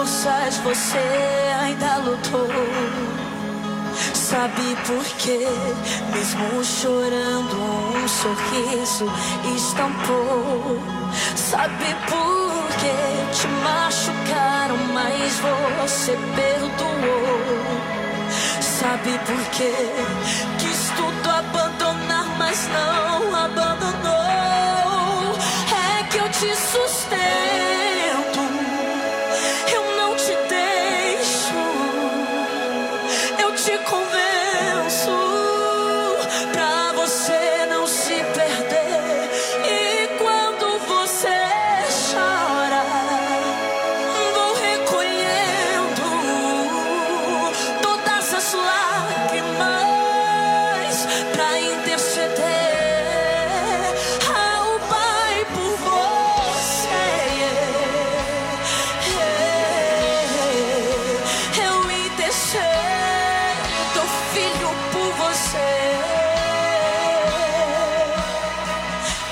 forças você ainda lutou. Sabe por quê? Mesmo chorando, um sorriso estampou. Sabe por quê? Te machucaram, mas você perdoou. Sabe por quê? Quis tudo abandonar, mas não abandonou. É que eu te sustento, eu não te deixo, eu te convenço pra você não se perder. E quando você chora, vou recolhendo todas as lágrimas pra interceder ao Pai por você. Eu intercedo, Filho, por você.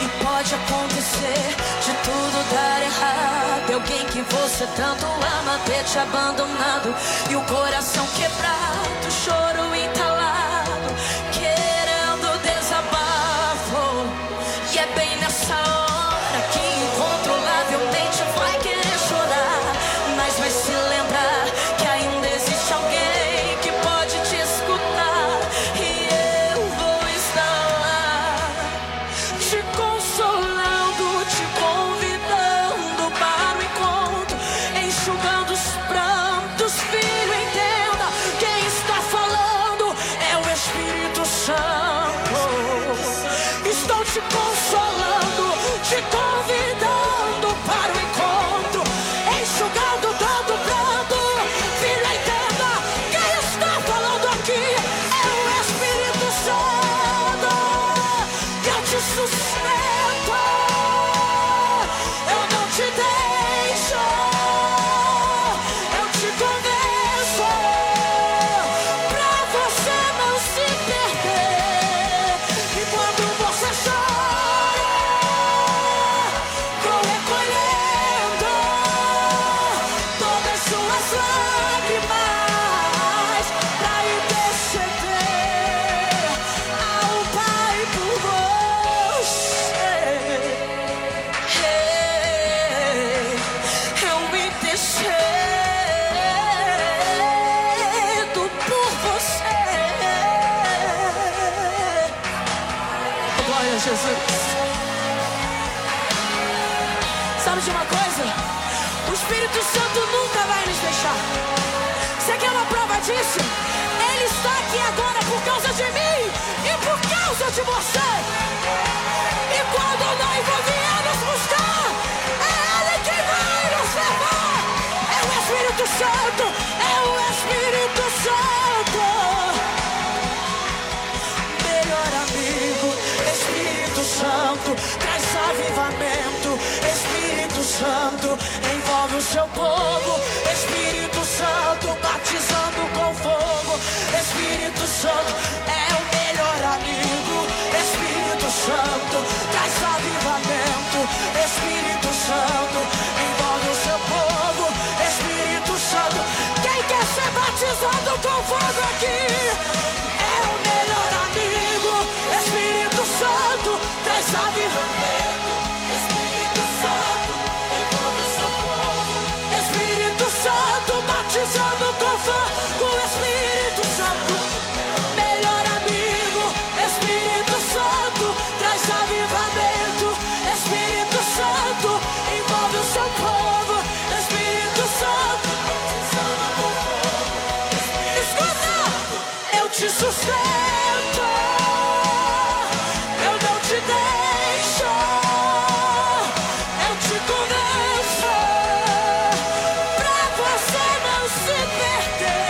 E pode acontecer de tudo dar errado, alguém que você tanto ama ter te abandonado, e o coração quebrado, choro entalado, querendo desabafo. E é bem nessa hora que incontrolavelmente vai querer chorar, mas vai se lembrar que ainda existe alguém que pode te escutar, e eu vou estar lá, te consolando, te convidando para o encontro, enxugando os prantos. Filho, entenda, quem está falando é o Espírito Santo. Estou te consolando, te convidando para o encontro, enxugando todo pranto. Filho, entenda, quem está falando aqui é o Espírito Santo. Eu te sustento, eu não te deixo, eu te convenço pra você não se perder. E quando você chora, vou recolhendo todas suas lágrimas pra interceder ao Pai por você. Eu intercedo por você. Glória a Jesus. Sabe de uma coisa? O Espírito Santo nunca vai nos deixar. Você quer uma prova disso? Ele está aqui agora por causa de mim e por causa de você. E quando o noivo vier nos buscar, é Ele quem vai nos levar. É o Espírito Santo, é o Espírito Santo. Melhor amigo, Espírito Santo, traz avivamento. Espírito Santo, envolve o seu povo. Espírito Santo, batizando com fogo. Espírito Santo é o melhor amigo. Espírito Santo, traz avivamento. Espírito Santo, envolve o seu povo. Espírito Santo, quem quer ser batizado com fogo aqui é o melhor amigo. Espírito Santo, traz avivamento. Espírito Santo, envolve o seu povo. Espírito Santo, batizando com fogo. Espírito Santo, melhor amigo. Espírito Santo, traz avivamento. Espírito Santo, envolve o seu povo. Espírito Santo, batizando com fogo. Escuta, eu te sustento, eu não te deixo, eu te convenço pra você não se perder.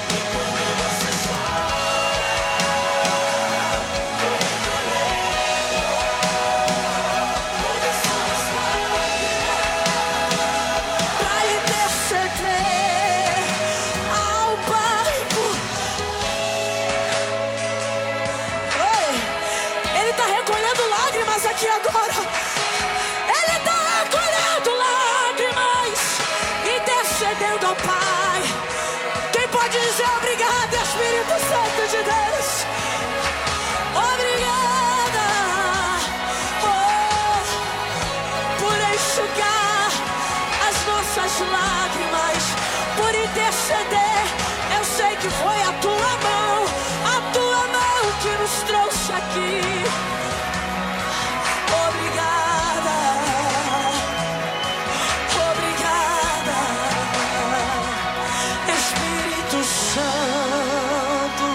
E quando você pra interceder ao Pai por... Oi, Ele tá recolhendo lágrimas aqui agora. Ele tá recolhendo lágrimas, intercedendo Quem pode dizer obrigado, Espírito Santo de Deus? Obrigada, oh, por enxugar as nossas lágrimas, por interceder. Eu sei que foi a tua mão que nos trouxe aqui. Obrigada, obrigada, Espírito Santo.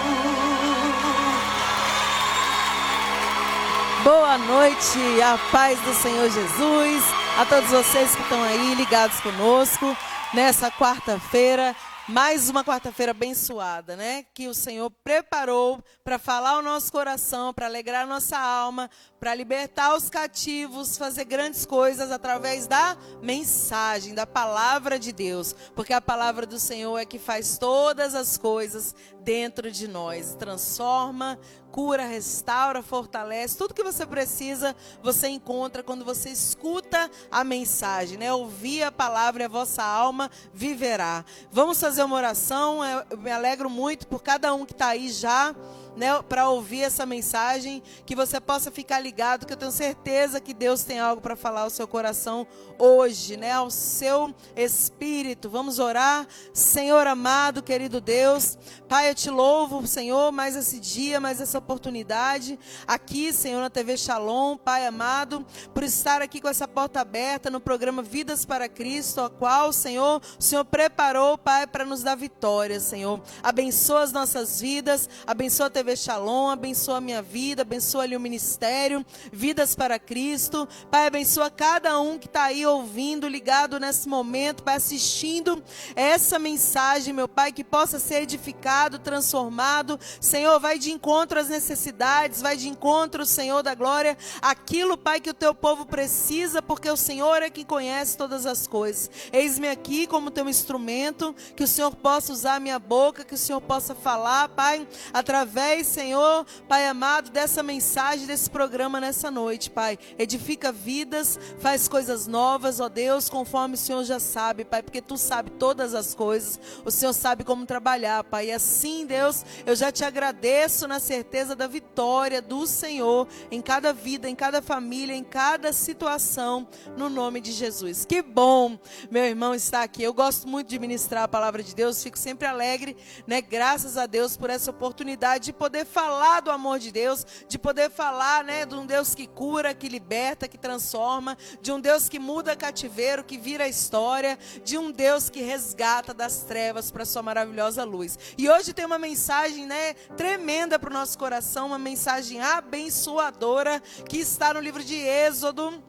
Boa noite, a paz do Senhor Jesus, a todos vocês que estão aí ligados conosco nessa quarta-feira. Mais uma quarta-feira abençoada, né? Que o Senhor preparou para falar ao nosso coração, para alegrar a nossa alma, para libertar os cativos, fazer grandes coisas através da mensagem, da palavra de Deus. Porque a palavra do Senhor é que faz todas as coisas dentro de nós. Transforma, cura, restaura, fortalece. Tudo que você precisa, você encontra quando você escuta a mensagem, né? Ouvir a palavra e a vossa alma viverá. Vamos fazer uma oração. Eu me alegro muito por cada um que está aí já, né, para ouvir essa mensagem, que você possa ficar ligado, que eu tenho certeza que Deus tem algo para falar ao seu coração hoje, né, ao seu espírito. Vamos orar. Senhor amado, querido Deus, Pai, eu te louvo, Senhor, mais esse dia, mais essa oportunidade aqui, Senhor, na TV Shalom, Pai amado, por estar aqui com essa porta aberta no programa Vidas para Cristo, a qual, Senhor, o Senhor preparou, Pai, para nos dar vitória, Senhor. Abençoa as nossas vidas, abençoa a TV Shalom, abençoa a minha vida, abençoa ali o ministério, Vidas para Cristo. Pai, abençoa cada um que está aí ouvindo, ligado nesse momento, Pai, assistindo essa mensagem, meu Pai, que possa ser edificado, transformado. Senhor, vai de encontro às necessidades, vai de encontro, Senhor da glória, aquilo, Pai, que o teu povo precisa, porque o Senhor é quem conhece todas as coisas. Eis-me aqui como teu instrumento, que o Senhor possa usar a minha boca, que o Senhor possa falar, Pai, através, Senhor, Pai amado, dessa mensagem, desse programa nessa noite, Pai. Edifica vidas, faz coisas novas, ó Deus, conforme o Senhor já sabe, Pai, porque Tu sabe todas as coisas, o Senhor sabe como trabalhar, Pai. E assim, Deus, eu já te agradeço na certeza da vitória do Senhor em cada vida, em cada família, em cada situação, no nome de Jesus. Que bom, meu irmão, estar aqui. Eu gosto muito de ministrar a palavra de Deus, fico sempre alegre, né? Graças a Deus por essa oportunidade de poder falar do amor de Deus, de poder falar, né, de um Deus que cura, que liberta, que transforma, de um Deus que muda cativeiro, que vira a história, de um Deus que resgata das trevas para a sua maravilhosa luz. E hoje tem uma mensagem, né, tremenda para o nosso coração, uma mensagem abençoadora que está no livro de Êxodo,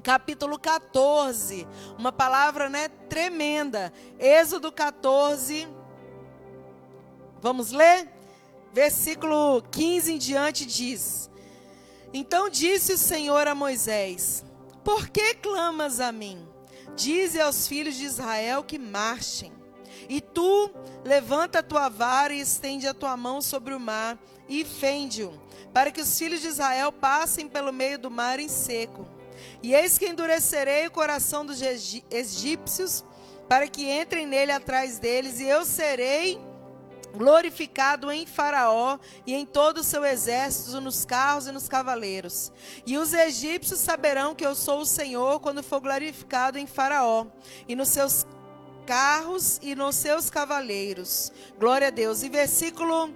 capítulo 14, uma palavra, né, tremenda. Êxodo 14, vamos ler? Versículo 15 em diante diz: Então disse o Senhor a Moisés: Por que clamas a mim? Dize aos filhos de Israel que marchem. E tu, levanta a tua vara e estende a tua mão sobre o mar e fende-o, para que os filhos de Israel passem pelo meio do mar em seco. E eis que endurecerei o coração dos egípcios, para que entrem nele atrás deles, e eu serei glorificado em Faraó e em todo o seu exército, nos carros e nos cavaleiros. E os egípcios saberão que eu sou o Senhor quando for glorificado em Faraó e nos seus carros e nos seus cavaleiros. Glória a Deus. E versículo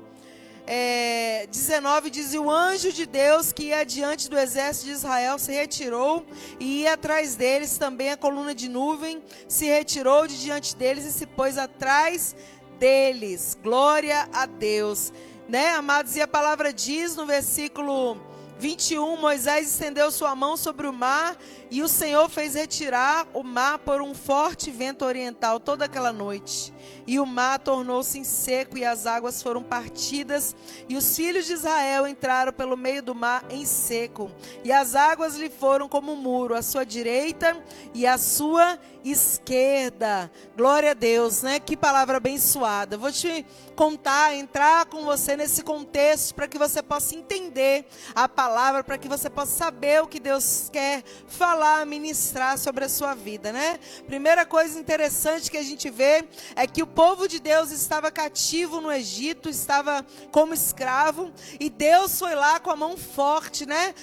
19 diz: E o anjo de Deus que ia diante do exército de Israel se retirou, e ia atrás deles. Também a coluna de nuvem se retirou de diante deles e se pôs atrás deles. Glória a Deus, né, amados? E a palavra diz no versículo 21, Moisés estendeu sua mão sobre o mar, e o Senhor fez retirar o mar por um forte vento oriental toda aquela noite. E o mar tornou-se em seco, e as águas foram partidas, e os filhos de Israel entraram pelo meio do mar em seco. E as águas lhe foram como um muro, à sua direita e à sua esquerda. Glória a Deus, né? Que palavra abençoada. Vou te contar, entrar com você nesse contexto, para que você possa entender a palavra palavra, para que você possa saber o que Deus quer falar, ministrar sobre a sua vida, né? Primeira coisa interessante que a gente vê é que o povo de Deus estava cativo no Egito, estava como escravo, e Deus foi lá com a mão forte, né?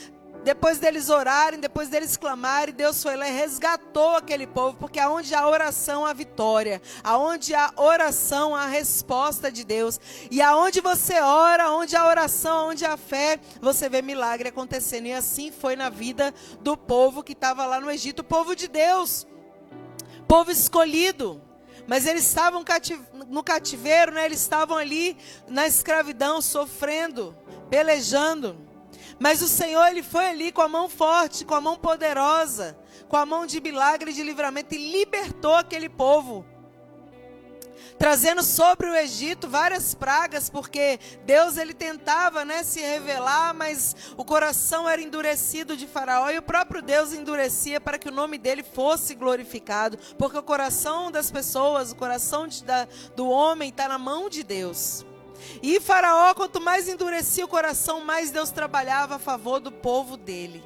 Depois deles orarem, depois deles clamarem, Deus foi lá e resgatou aquele povo, porque aonde há oração há vitória, aonde há oração há resposta de Deus, e aonde você ora, onde há oração, onde há fé, você vê milagre acontecendo, e assim foi na vida do povo que estava lá no Egito, o povo de Deus, povo escolhido. Mas eles estavam no cativeiro, né? Eles estavam ali na escravidão, sofrendo, pelejando. Mas o Senhor, Ele foi ali com a mão forte, com a mão poderosa, com a mão de milagre e de livramento, e libertou aquele povo, trazendo sobre o Egito várias pragas, porque Deus, Ele tentava, né, se revelar, mas o coração era endurecido de Faraó, e o próprio Deus endurecia para que o nome dele fosse glorificado, porque o coração das pessoas, o coração do homem está na mão de Deus. E Faraó, quanto mais endurecia o coração, mais Deus trabalhava a favor do povo dele.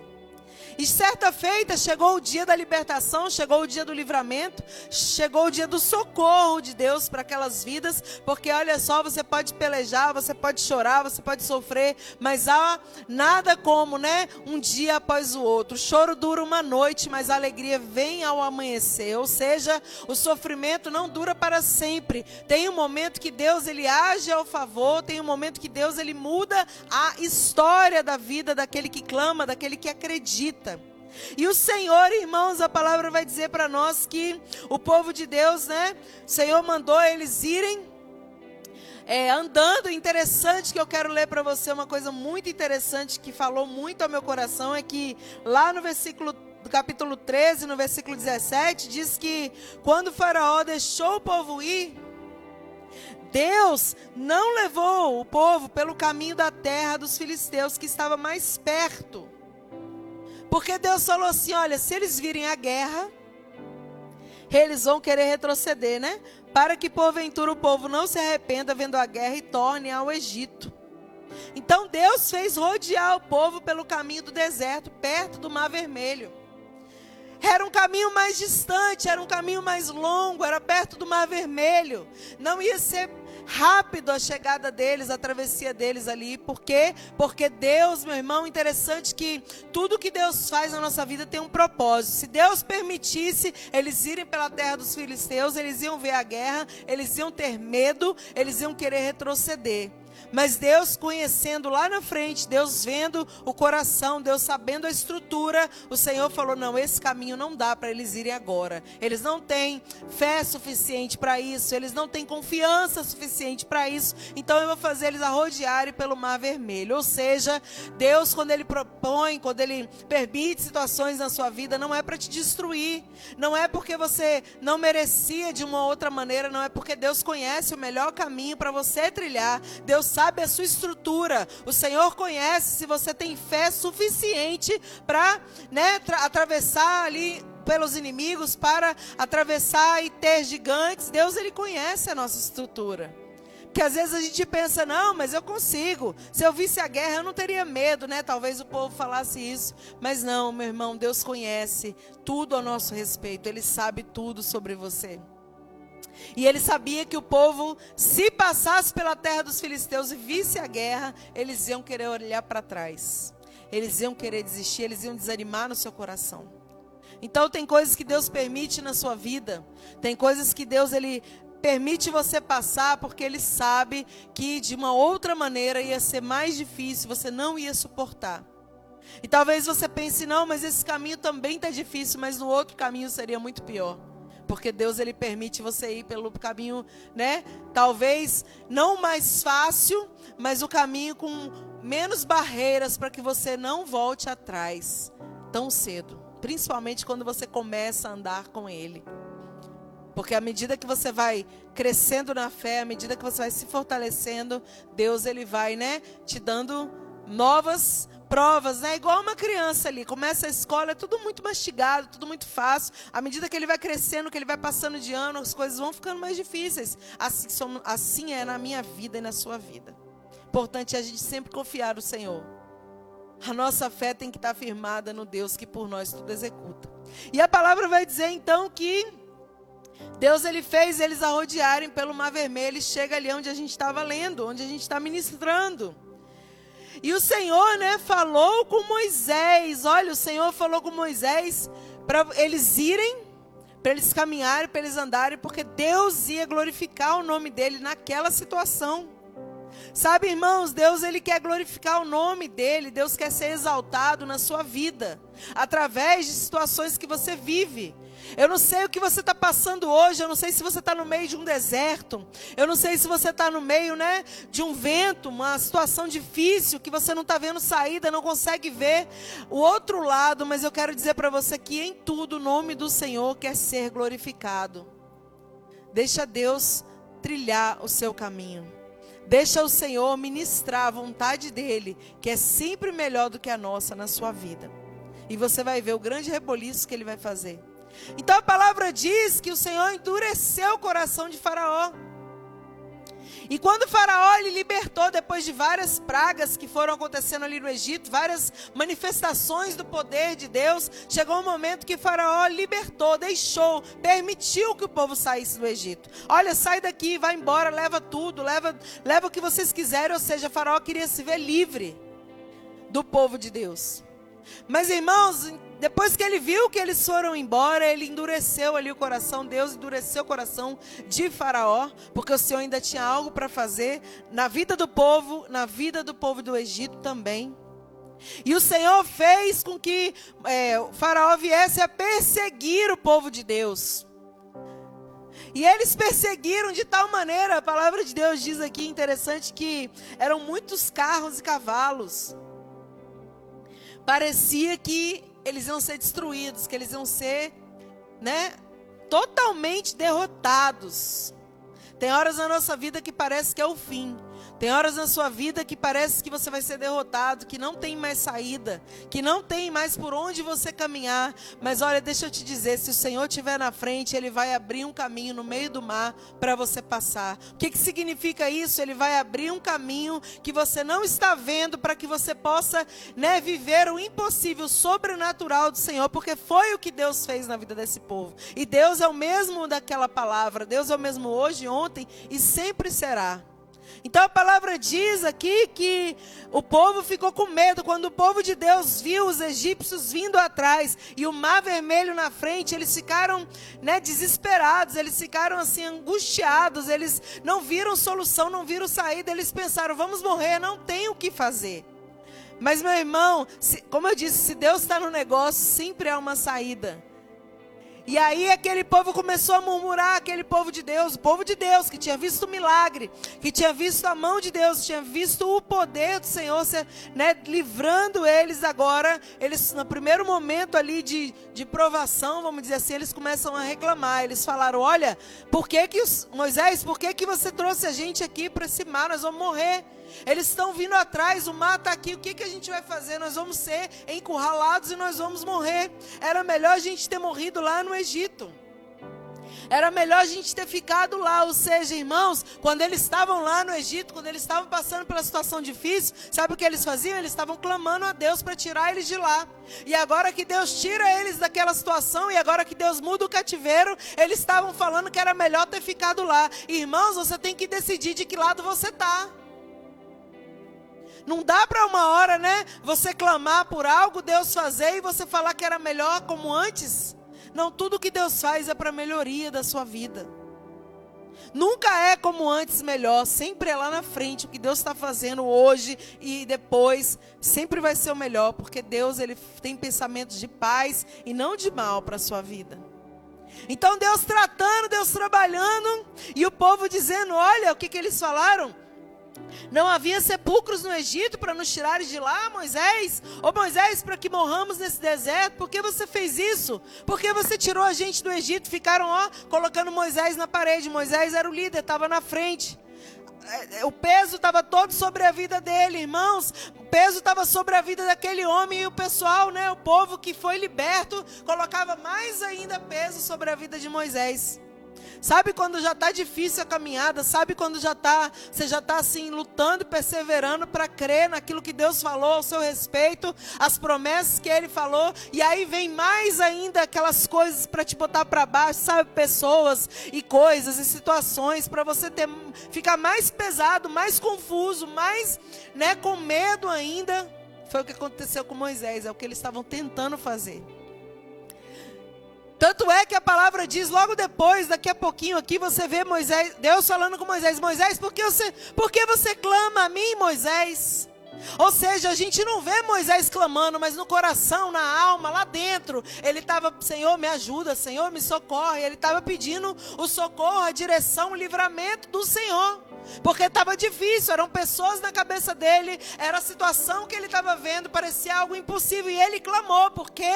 E certa feita chegou o dia da libertação, chegou o dia do livramento, chegou o dia do socorro de Deus para aquelas vidas, porque olha só, você pode pelejar, você pode chorar, você pode sofrer, mas há nada como, né, um dia após o outro. O choro dura uma noite, mas a alegria vem ao amanhecer, ou seja, o sofrimento não dura para sempre. Tem um momento que Deus, Ele age ao favor, tem um momento que Deus, Ele muda a história da vida daquele que clama, daquele que acredita. E o Senhor, irmãos, a palavra vai dizer para nós que o povo de Deus, né? O Senhor mandou eles irem andando. Interessante, que eu quero ler para você uma coisa muito interessante que falou muito ao meu coração, é que lá no versículo do capítulo 13, no versículo 17, diz que quando o Faraó deixou o povo ir, Deus não levou o povo pelo caminho da terra dos filisteus, que estava mais perto. Porque Deus falou assim, olha, se eles virem a guerra, eles vão querer retroceder, né? Para que porventura o povo não se arrependa vendo a guerra e torne ao Egito. Então Deus fez rodear o povo pelo caminho do deserto, perto do Mar Vermelho. Era um caminho mais distante, era um caminho mais longo, era perto do Mar Vermelho. Não ia ser rápido a chegada deles, a travessia deles ali. Por quê? Porque Deus, meu irmão, interessante que tudo que Deus faz na nossa vida tem um propósito. Se Deus permitisse eles irem pela terra dos filisteus, eles iam ver a guerra, eles iam ter medo, eles iam querer retroceder. Mas Deus, conhecendo lá na frente, Deus vendo o coração, Deus sabendo a estrutura, o Senhor falou, não, esse caminho não dá para eles irem agora. Eles não têm fé suficiente para isso, eles não têm confiança suficiente para isso, então eu vou fazer eles rodearem pelo Mar Vermelho. Ou seja, Deus, quando Ele propõe, quando Ele permite situações na sua vida, não é para te destruir, não é porque você não merecia de uma outra maneira, não é porque Deus conhece o melhor caminho para você trilhar. Deus sabe a sua estrutura. O Senhor conhece se você tem fé suficiente para, né, atravessar ali pelos inimigos, para atravessar e ter gigantes. Deus, Ele conhece a nossa estrutura. Porque às vezes a gente pensa, não, mas eu consigo. Se eu visse a guerra, eu não teria medo, né? Talvez o povo falasse isso. Mas não, meu irmão, Deus conhece tudo a nosso respeito. Ele sabe tudo sobre você. E ele sabia que o povo, se passasse pela terra dos filisteus e visse a guerra, eles iam querer olhar para trás. Eles iam querer desistir, eles iam desanimar no seu coração. Então tem coisas que Deus permite na sua vida. Tem coisas que Deus, Ele permite você passar, porque Ele sabe que de uma outra maneira ia ser mais difícil, você não ia suportar. E talvez você pense, não, mas esse caminho também está difícil, mas no outro caminho seria muito pior. Porque Deus, Ele permite você ir pelo caminho, né? Talvez não mais fácil, mas o caminho com menos barreiras para que você não volte atrás tão cedo. Principalmente quando você começa a andar com Ele. Porque à medida que você vai crescendo na fé, à medida que você vai se fortalecendo, Deus, Ele vai, né, te dando novas provas, né? Igual uma criança ali, começa a escola, é tudo muito mastigado, tudo muito fácil. À medida que ele vai crescendo, que ele vai passando de ano, as coisas vão ficando mais difíceis. Assim é na minha vida e na sua vida. Importante é a gente sempre confiar no Senhor. A nossa fé tem que estar firmada no Deus que por nós tudo executa. E a palavra vai dizer então que Deus ele fez eles a rodearem pelo Mar Vermelho e chega ali onde a gente estava lendo, onde a gente está ministrando. E o Senhor, falou com Moisés. Olha, o Senhor falou com Moisés para eles irem, para eles caminharem, para eles andarem, porque Deus ia glorificar o nome dele naquela situação. Sabe, irmãos, Deus ele quer glorificar o nome dele, Deus quer ser exaltado na sua vida, através de situações que você vive. Eu não sei o que você está passando hoje, eu não sei se você está no meio de um deserto, eu não sei se você está no meio, de um vento, uma situação difícil, que você não está vendo saída, não consegue ver o outro lado, mas eu quero dizer para você que em tudo o nome do Senhor quer ser glorificado. Deixa Deus trilhar o seu caminho. Deixa o Senhor ministrar a vontade dEle, que é sempre melhor do que a nossa na sua vida. E você vai ver o grande reboliço que Ele vai fazer. Então a palavra diz que o Senhor endureceu o coração de Faraó. E quando Faraó ele libertou, depois de várias pragas que foram acontecendo ali no Egito, várias manifestações do poder de Deus, chegou um momento que Faraó libertou, deixou, permitiu que o povo saísse do Egito. Olha, sai daqui, vai embora, leva tudo, leva o que vocês quiserem. Ou seja, Faraó queria se ver livre do povo de Deus. Mas, irmãos, depois que ele viu que eles foram embora, ele endureceu ali o coração. Deus endureceu o coração de Faraó, porque o Senhor ainda tinha algo para fazer na vida do povo do Egito também. E o Senhor fez com que o Faraó viesse a perseguir o povo de Deus. E eles perseguiram de tal maneira, a palavra de Deus diz aqui, interessante, que eram muitos carros e cavalos. Parecia que eles iam ser destruídos, que eles iam ser, totalmente derrotados. Tem horas na nossa vida que parece que é o fim. Tem horas na sua vida que parece que você vai ser derrotado, que não tem mais saída, que não tem mais por onde você caminhar. Mas olha, deixa eu te dizer, se o Senhor estiver na frente, Ele vai abrir um caminho no meio do mar para você passar. O que significa isso? Ele vai abrir um caminho que você não está vendo para que você possa, viver o impossível, o sobrenatural do Senhor, porque foi o que Deus fez na vida desse povo. E Deus é o mesmo daquela palavra, Deus é o mesmo hoje, ontem e sempre será. Então a palavra diz aqui que o povo ficou com medo. Quando o povo de Deus viu os egípcios vindo atrás e o Mar Vermelho na frente, eles ficaram desesperados, eles ficaram assim angustiados, eles não viram solução, não viram saída, eles pensaram, vamos morrer, não tem o que fazer. Mas meu irmão, como eu disse, se Deus está no negócio, sempre há uma saída. E aí aquele povo começou a murmurar, aquele povo de Deus, o povo de Deus que tinha visto o milagre, que tinha visto a mão de Deus, tinha visto o poder do Senhor, livrando eles agora. Eles no primeiro momento ali de provação, vamos dizer assim, eles começam a reclamar. Eles falaram, olha, Moisés, por que você trouxe a gente aqui para esse mar? Nós vamos morrer. Eles estão vindo atrás, o mar está aqui, o que a gente vai fazer? Nós vamos ser encurralados e nós vamos morrer. Era melhor a gente ter morrido lá no Egito. Era melhor a gente ter ficado lá. Ou seja, irmãos, quando eles estavam lá no Egito, quando eles estavam passando pela situação difícil, sabe o que eles faziam? Eles estavam clamando a Deus para tirar eles de lá. E agora que Deus tira eles daquela situação, e agora que Deus muda o cativeiro, eles estavam falando que era melhor ter ficado lá. Irmãos, você tem que decidir de que lado você está. Não dá para uma hora, você clamar por algo, Deus fazer e você falar que era melhor como antes. Não, tudo que Deus faz é para melhoria da sua vida. Nunca é como antes melhor, sempre é lá na frente. O que Deus está fazendo hoje e depois sempre vai ser o melhor, porque Deus ele tem pensamentos de paz e não de mal para a sua vida. Então Deus tratando, Deus trabalhando e o povo dizendo, olha o que eles falaram. Não havia sepulcros no Egito para nos tirares de lá, Moisés? Ô Moisés, para que morramos nesse deserto? Por que você fez isso? Por que você tirou a gente do Egito? Ficaram, colocando Moisés na parede. Moisés era o líder, estava na frente. O peso estava todo sobre a vida dele, irmãos. O peso estava sobre a vida daquele homem. E o pessoal, o povo que foi liberto, colocava mais ainda peso sobre a vida de Moisés. Sabe quando já está difícil a caminhada? Sabe quando você já está assim, lutando e perseverando para crer naquilo que Deus falou ao seu respeito, as promessas que Ele falou, e aí vem mais ainda aquelas coisas para te botar para baixo, sabe? Pessoas e coisas e situações para você ficar mais pesado, mais confuso, mais, né, com medo ainda. Foi o que aconteceu com Moisés, é o que eles estavam tentando fazer. Tanto é que a palavra diz, logo depois, daqui a pouquinho aqui, você vê Moisés, Deus falando com Moisés, Moisés, por que você clama a mim, Moisés? Ou seja, a gente não vê Moisés clamando, mas no coração, na alma, lá dentro, ele estava, Senhor, me ajuda, Senhor, me socorre. Ele estava pedindo o socorro, a direção, o livramento do Senhor. Porque estava difícil, eram pessoas na cabeça dele, era a situação que ele estava vendo, parecia algo impossível, e ele clamou, porque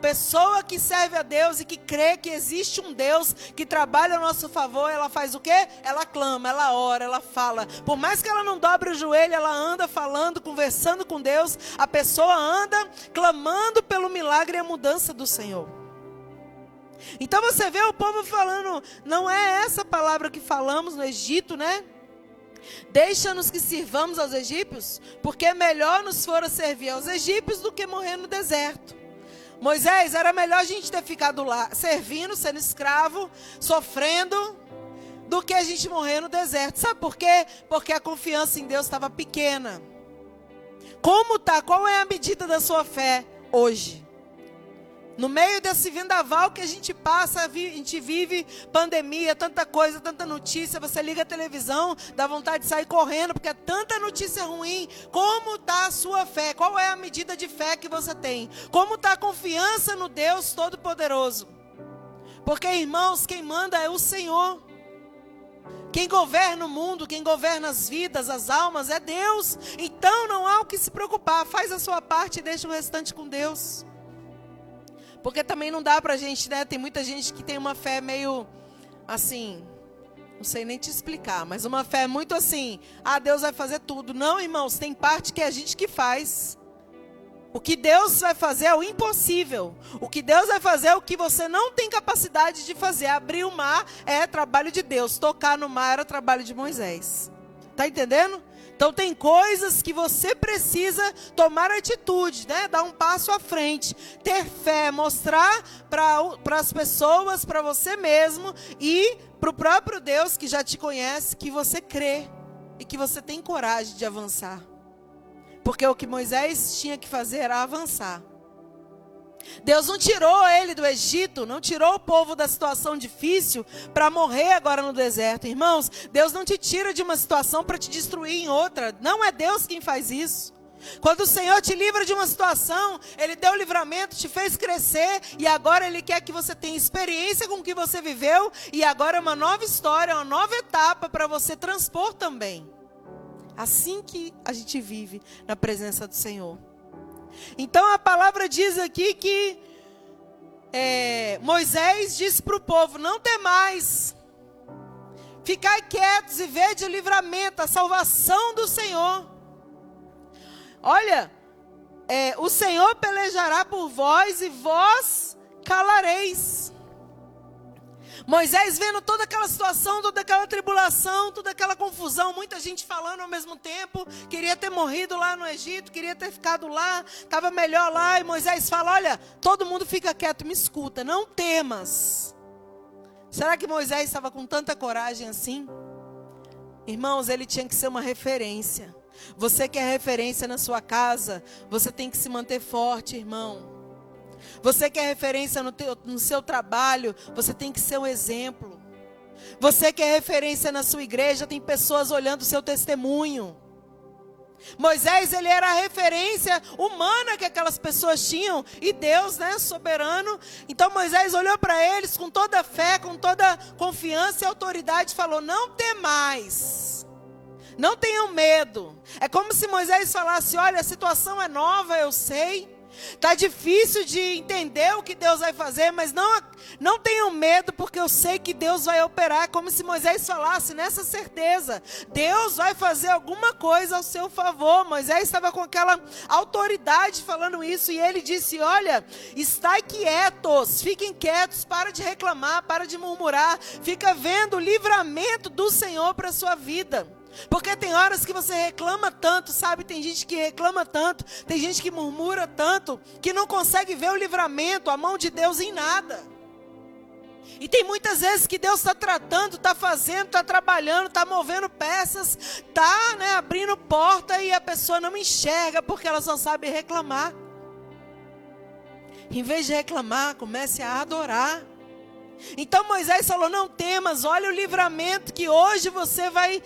pessoa que serve a Deus e que crê que existe um Deus que trabalha a nosso favor, ela faz o quê? Ela clama, ela ora, ela fala. Por mais que ela não dobre o joelho, ela anda falando, conversando com Deus, a pessoa anda clamando pelo milagre e a mudança do Senhor. Então você vê o povo falando, não é essa palavra que falamos no Egito, né? Deixa-nos que sirvamos aos egípcios, porque melhor nos fora servir aos egípcios do que morrer no deserto. Moisés, era melhor a gente ter ficado lá, servindo, sendo escravo, sofrendo, do que a gente morrer no deserto. Sabe por quê? Porque a confiança em Deus estava pequena. Como tá? Qual é a medida da sua fé hoje? No meio desse vendaval que a gente passa, a gente vive pandemia, tanta coisa, tanta notícia, você liga a televisão, dá vontade de sair correndo, porque é tanta notícia ruim. Como está a sua fé? Qual é a medida de fé que você tem? Como está a confiança no Deus Todo-Poderoso? Porque, irmãos, quem manda é o Senhor. Quem governa o mundo, quem governa as vidas, as almas, é Deus. Então não há o que se preocupar, faz a sua parte e deixa o restante com Deus. Porque também não dá pra gente, né? Tem muita gente que tem uma fé meio assim, não sei nem te explicar, mas uma fé muito assim, Deus vai fazer tudo. Não, irmãos, tem parte que é a gente que faz. O que Deus vai fazer é o impossível. O que Deus vai fazer é o que você não tem capacidade de fazer. Abrir o mar é trabalho de Deus. Tocar no mar era trabalho de Moisés. Tá entendendo? Então tem coisas que você precisa tomar atitude, né? Dar um passo à frente, ter fé, mostrar para as pessoas, para você mesmo e para o próprio Deus que já te conhece, que você crê e que você tem coragem de avançar. Porque o que Moisés tinha que fazer era avançar. Deus não tirou ele do Egito, não tirou o povo da situação difícil para morrer agora no deserto. Irmãos, Deus não te tira de uma situação para te destruir em outra. Não é Deus quem faz isso. Quando o Senhor te livra de uma situação, Ele deu o livramento, te fez crescer, e agora Ele quer que você tenha experiência com o que você viveu, e agora é uma nova história, uma nova etapa para você transpor também. Assim que a gente vive na presença do Senhor. Então a palavra diz aqui que Moisés disse para o povo, não temais, ficai quietos e vede o livramento, a salvação do Senhor. Olha, o Senhor pelejará por vós e vós calareis. Moisés vendo toda aquela situação, toda aquela tribulação, toda aquela confusão, muita gente falando ao mesmo tempo, queria ter morrido lá no Egito, queria ter ficado lá, estava melhor lá, e Moisés fala, olha, todo mundo fica quieto, me escuta, não temas. Será que Moisés estava com tanta coragem assim? Irmãos, ele tinha que ser uma referência. Você que é referência na sua casa, você tem que se manter forte, irmão. Você que é referência no seu trabalho, você tem que ser um exemplo. Você que é referência na sua igreja, tem pessoas olhando o seu testemunho. Moisés, ele era a referência humana que aquelas pessoas tinham, e Deus, né, soberano. Então Moisés olhou para eles com toda a fé, com toda a confiança e autoridade, e falou, não temais, não tenham medo. É como se Moisés falasse, olha, a situação é nova, eu sei, Tá difícil de entender o que Deus vai fazer, mas não tenham medo, porque eu sei que Deus vai operar. É como se Moisés falasse nessa certeza. Deus vai fazer alguma coisa ao seu favor. Moisés estava com aquela autoridade falando isso, e ele disse: olha, estai quietos, fiquem quietos, para de reclamar, para de murmurar, fica vendo o livramento do Senhor para a sua vida. Porque tem horas que você reclama tanto, sabe? Tem gente que reclama tanto, tem gente que murmura tanto, que não consegue ver o livramento, a mão de Deus em nada. E tem muitas vezes que Deus está tratando, está fazendo, está trabalhando, está movendo peças, está, abrindo porta, e a pessoa não enxerga porque ela só sabe reclamar. Em vez de reclamar, comece a adorar. Então Moisés falou: não temas, olha o livramento que hoje você vai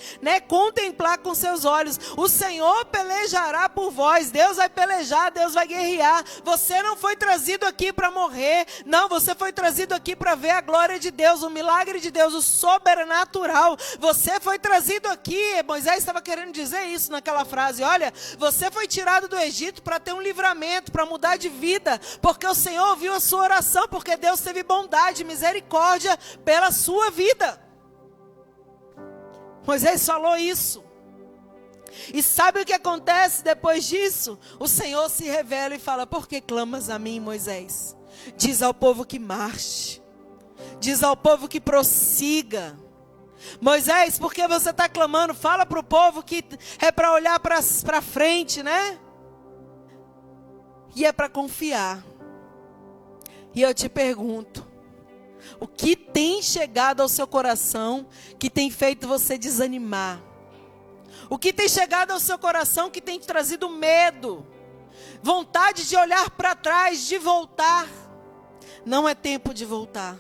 contemplar com seus olhos. O Senhor pelejará por vós. Deus vai pelejar, Deus vai guerrear. Você não foi trazido aqui para morrer. Não, você foi trazido aqui para ver a glória de Deus, o milagre de Deus, o sobrenatural. Você foi trazido aqui. Moisés estava querendo dizer isso naquela frase. Olha, você foi tirado do Egito para ter um livramento, para mudar de vida, porque o Senhor ouviu a sua oração, porque Deus teve bondade, misericórdia pela sua vida. Moisés falou isso. E sabe o que acontece depois disso? O Senhor se revela e fala: por que clamas a mim, Moisés? Diz ao povo que marche. Diz ao povo que prossiga. Moisés, por que você está clamando? Fala para o povo que é para olhar para frente, E é para confiar. E eu te pergunto: o que tem chegado ao seu coração que tem feito você desanimar? O que tem chegado ao seu coração que tem te trazido medo? Vontade de olhar para trás, de voltar? Não é tempo de voltar.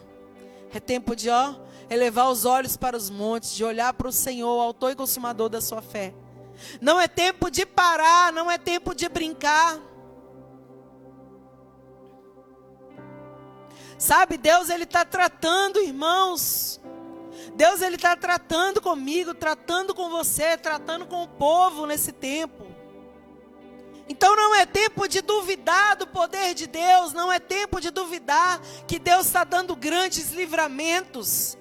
É tempo de elevar os olhos para os montes, de olhar para o Senhor, autor e consumador da sua fé. Não é tempo de parar, não é tempo de brincar. Sabe, Deus, Ele está tratando, irmãos. Deus, Ele está tratando comigo, tratando com você, tratando com o povo nesse tempo. Então não é tempo de duvidar do poder de Deus, não é tempo de duvidar que Deus está dando grandes livramentos.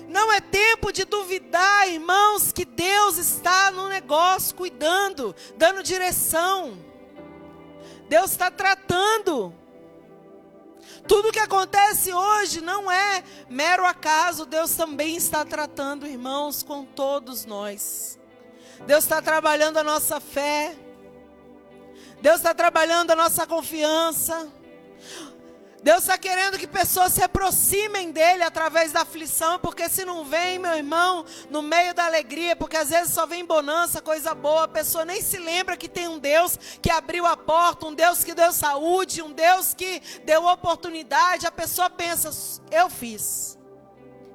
Não é tempo de duvidar, irmãos, que Deus está no negócio, cuidando, dando direção. Deus está tratando. Tudo que acontece hoje não é mero acaso. Deus também está tratando, irmãos, com todos nós. Deus está trabalhando a nossa fé. Deus está trabalhando a nossa confiança. Deus está querendo que pessoas se aproximem dEle através da aflição, porque se não vem, meu irmão, no meio da alegria, porque às vezes só vem bonança, coisa boa, a pessoa nem se lembra que tem um Deus que abriu a porta, um Deus que deu saúde, um Deus que deu oportunidade. A pessoa pensa: eu fiz.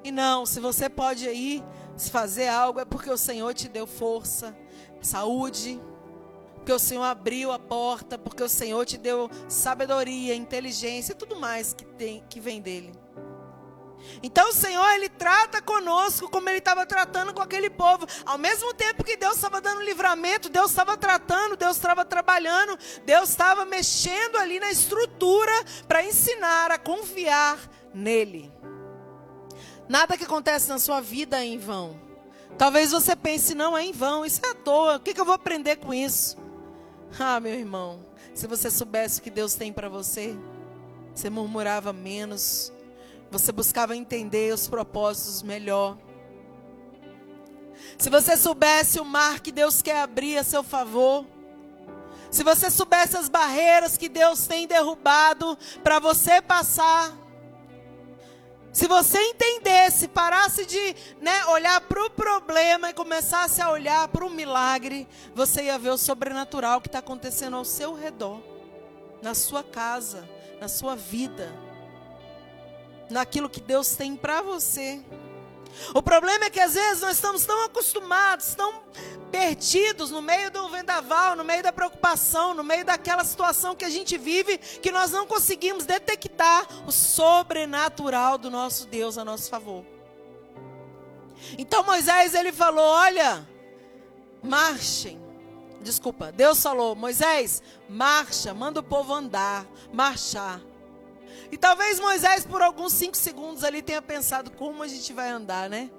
E não, se você pode ir se fazer algo, é porque o Senhor te deu força, saúde, porque o Senhor abriu a porta, porque o Senhor te deu sabedoria, inteligência e tudo mais que vem dele. Então o Senhor, Ele trata conosco como Ele estava tratando com aquele povo. Ao mesmo tempo que Deus estava dando livramento, Deus estava tratando, Deus estava trabalhando, Deus estava mexendo ali na estrutura para ensinar a confiar nele. Nada que acontece na sua vida é em vão. Talvez você pense: não, é em vão, isso é à toa, o que eu vou aprender com isso? Ah, meu irmão, se você soubesse o que Deus tem para você, você murmurava menos, você buscava entender os propósitos melhor. Se você soubesse o mar que Deus quer abrir a seu favor, se você soubesse as barreiras que Deus tem derrubado para você passar, se você entendesse, parasse de olhar para o problema e começasse a olhar para o milagre, você ia ver o sobrenatural que está acontecendo ao seu redor, na sua casa, na sua vida, naquilo que Deus tem para você. O problema é que às vezes nós estamos tão acostumados, tão perdidos no meio do vendaval, no meio da preocupação, no meio daquela situação que a gente vive, que nós não conseguimos detectar o sobrenatural do nosso Deus a nosso favor. Então Moisés, ele falou: olha, marchem, Deus falou: Moisés, marcha, manda o povo andar, marchar. E talvez Moisés, por alguns 5 segundos ali, tenha pensado: como a gente vai andar, né?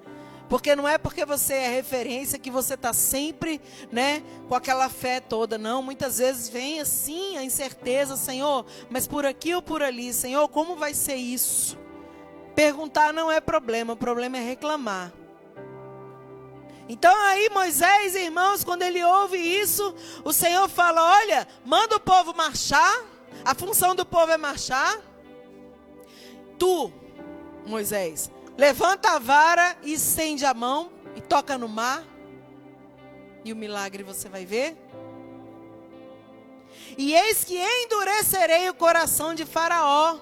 Porque não é porque você é referência que você está sempre, né, com aquela fé toda, não. Muitas vezes vem assim a incerteza: Senhor, mas por aqui ou por ali, Senhor, como vai ser isso? Perguntar não é problema, o problema é reclamar. Então aí Moisés, irmãos, quando ele ouve isso, o Senhor fala: olha, manda o povo marchar, a função do povo é marchar. Tu, Moisés, levanta a vara e estende a mão e toca no mar. E o milagre você vai ver. E eis que endurecerei o coração de Faraó.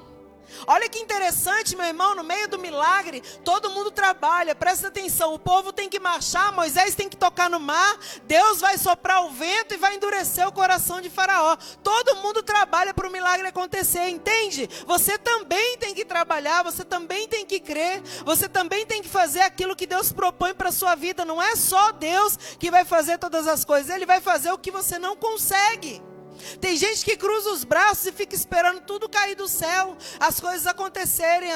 Olha que interessante, meu irmão, no meio do milagre, todo mundo trabalha, presta atenção, o povo tem que marchar, Moisés tem que tocar no mar, Deus vai soprar o vento e vai endurecer o coração de Faraó. Todo mundo trabalha para o milagre acontecer, entende? Você também tem que trabalhar, você também tem que crer, você também tem que fazer aquilo que Deus propõe para a sua vida. Não é só Deus que vai fazer todas as coisas, Ele vai fazer o que você não consegue. Tem gente que cruza os braços e fica esperando tudo cair do céu, as coisas acontecerem,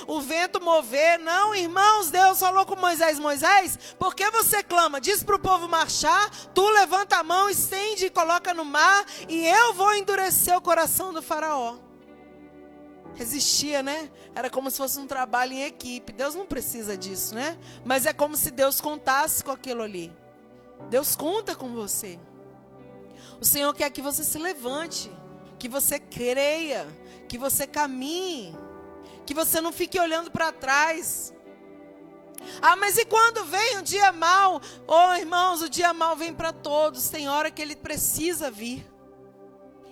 o vento mover. Não, irmãos, Deus falou com Moisés: Moisés, por que você clama? Diz para o povo marchar, tu levanta a mão, estende e coloca no mar, e eu vou endurecer o coração do Faraó. Resistia, né? Era como se fosse um trabalho em equipe. Deus não precisa disso, né? Mas é como se Deus contasse com aquilo ali. Deus conta com você. O Senhor quer que você se levante, que você creia, que você caminhe, que você não fique olhando para trás. Ah, mas e quando vem um dia mau? Oh, irmãos, o dia mau vem para todos, tem hora que ele precisa vir.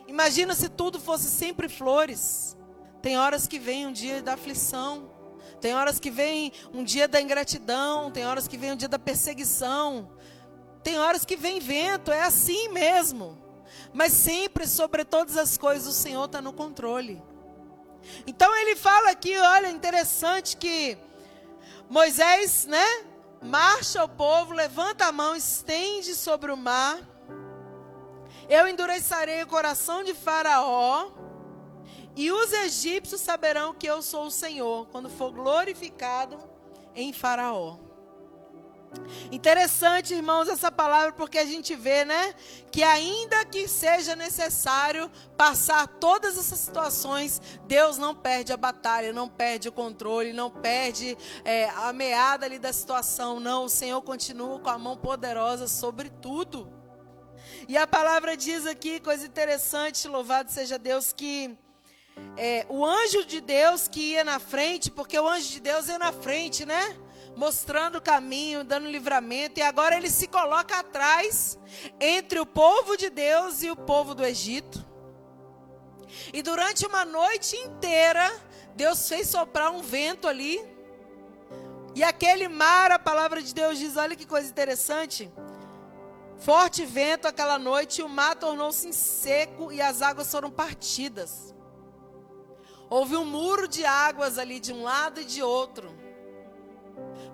Imagina se tudo fosse sempre flores. Tem horas que vem um dia da aflição, tem horas que vem um dia da ingratidão, tem horas que vem um dia da perseguição. Tem horas que vem vento, é assim mesmo. Mas sempre, sobre todas as coisas, o Senhor está no controle. Então ele fala aqui, olha, interessante que Moisés, né, marcha o povo, levanta a mão, estende sobre o mar. Eu endurecerei o coração de Faraó, e os egípcios saberão que eu sou o Senhor, quando for glorificado em Faraó. Interessante, irmãos, essa palavra, porque a gente vê, né, que ainda que seja necessário passar todas essas situações, Deus não perde a batalha, não perde o controle, não perde a meada ali da situação, não. O Senhor continua com a mão poderosa sobre tudo. E a palavra diz aqui, coisa interessante, louvado seja Deus, que o anjo de Deus que ia na frente, porque o anjo de Deus ia na frente, né? Mostrando o caminho, dando livramento, e agora ele se coloca atrás, entre o povo de Deus e o povo do Egito. E durante uma noite inteira, Deus fez soprar um vento ali, e aquele mar, a palavra de Deus diz, olha que coisa interessante, forte vento aquela noite, e o mar tornou-se seco, e as águas foram partidas. Houve um muro de águas ali, de um lado e de outro.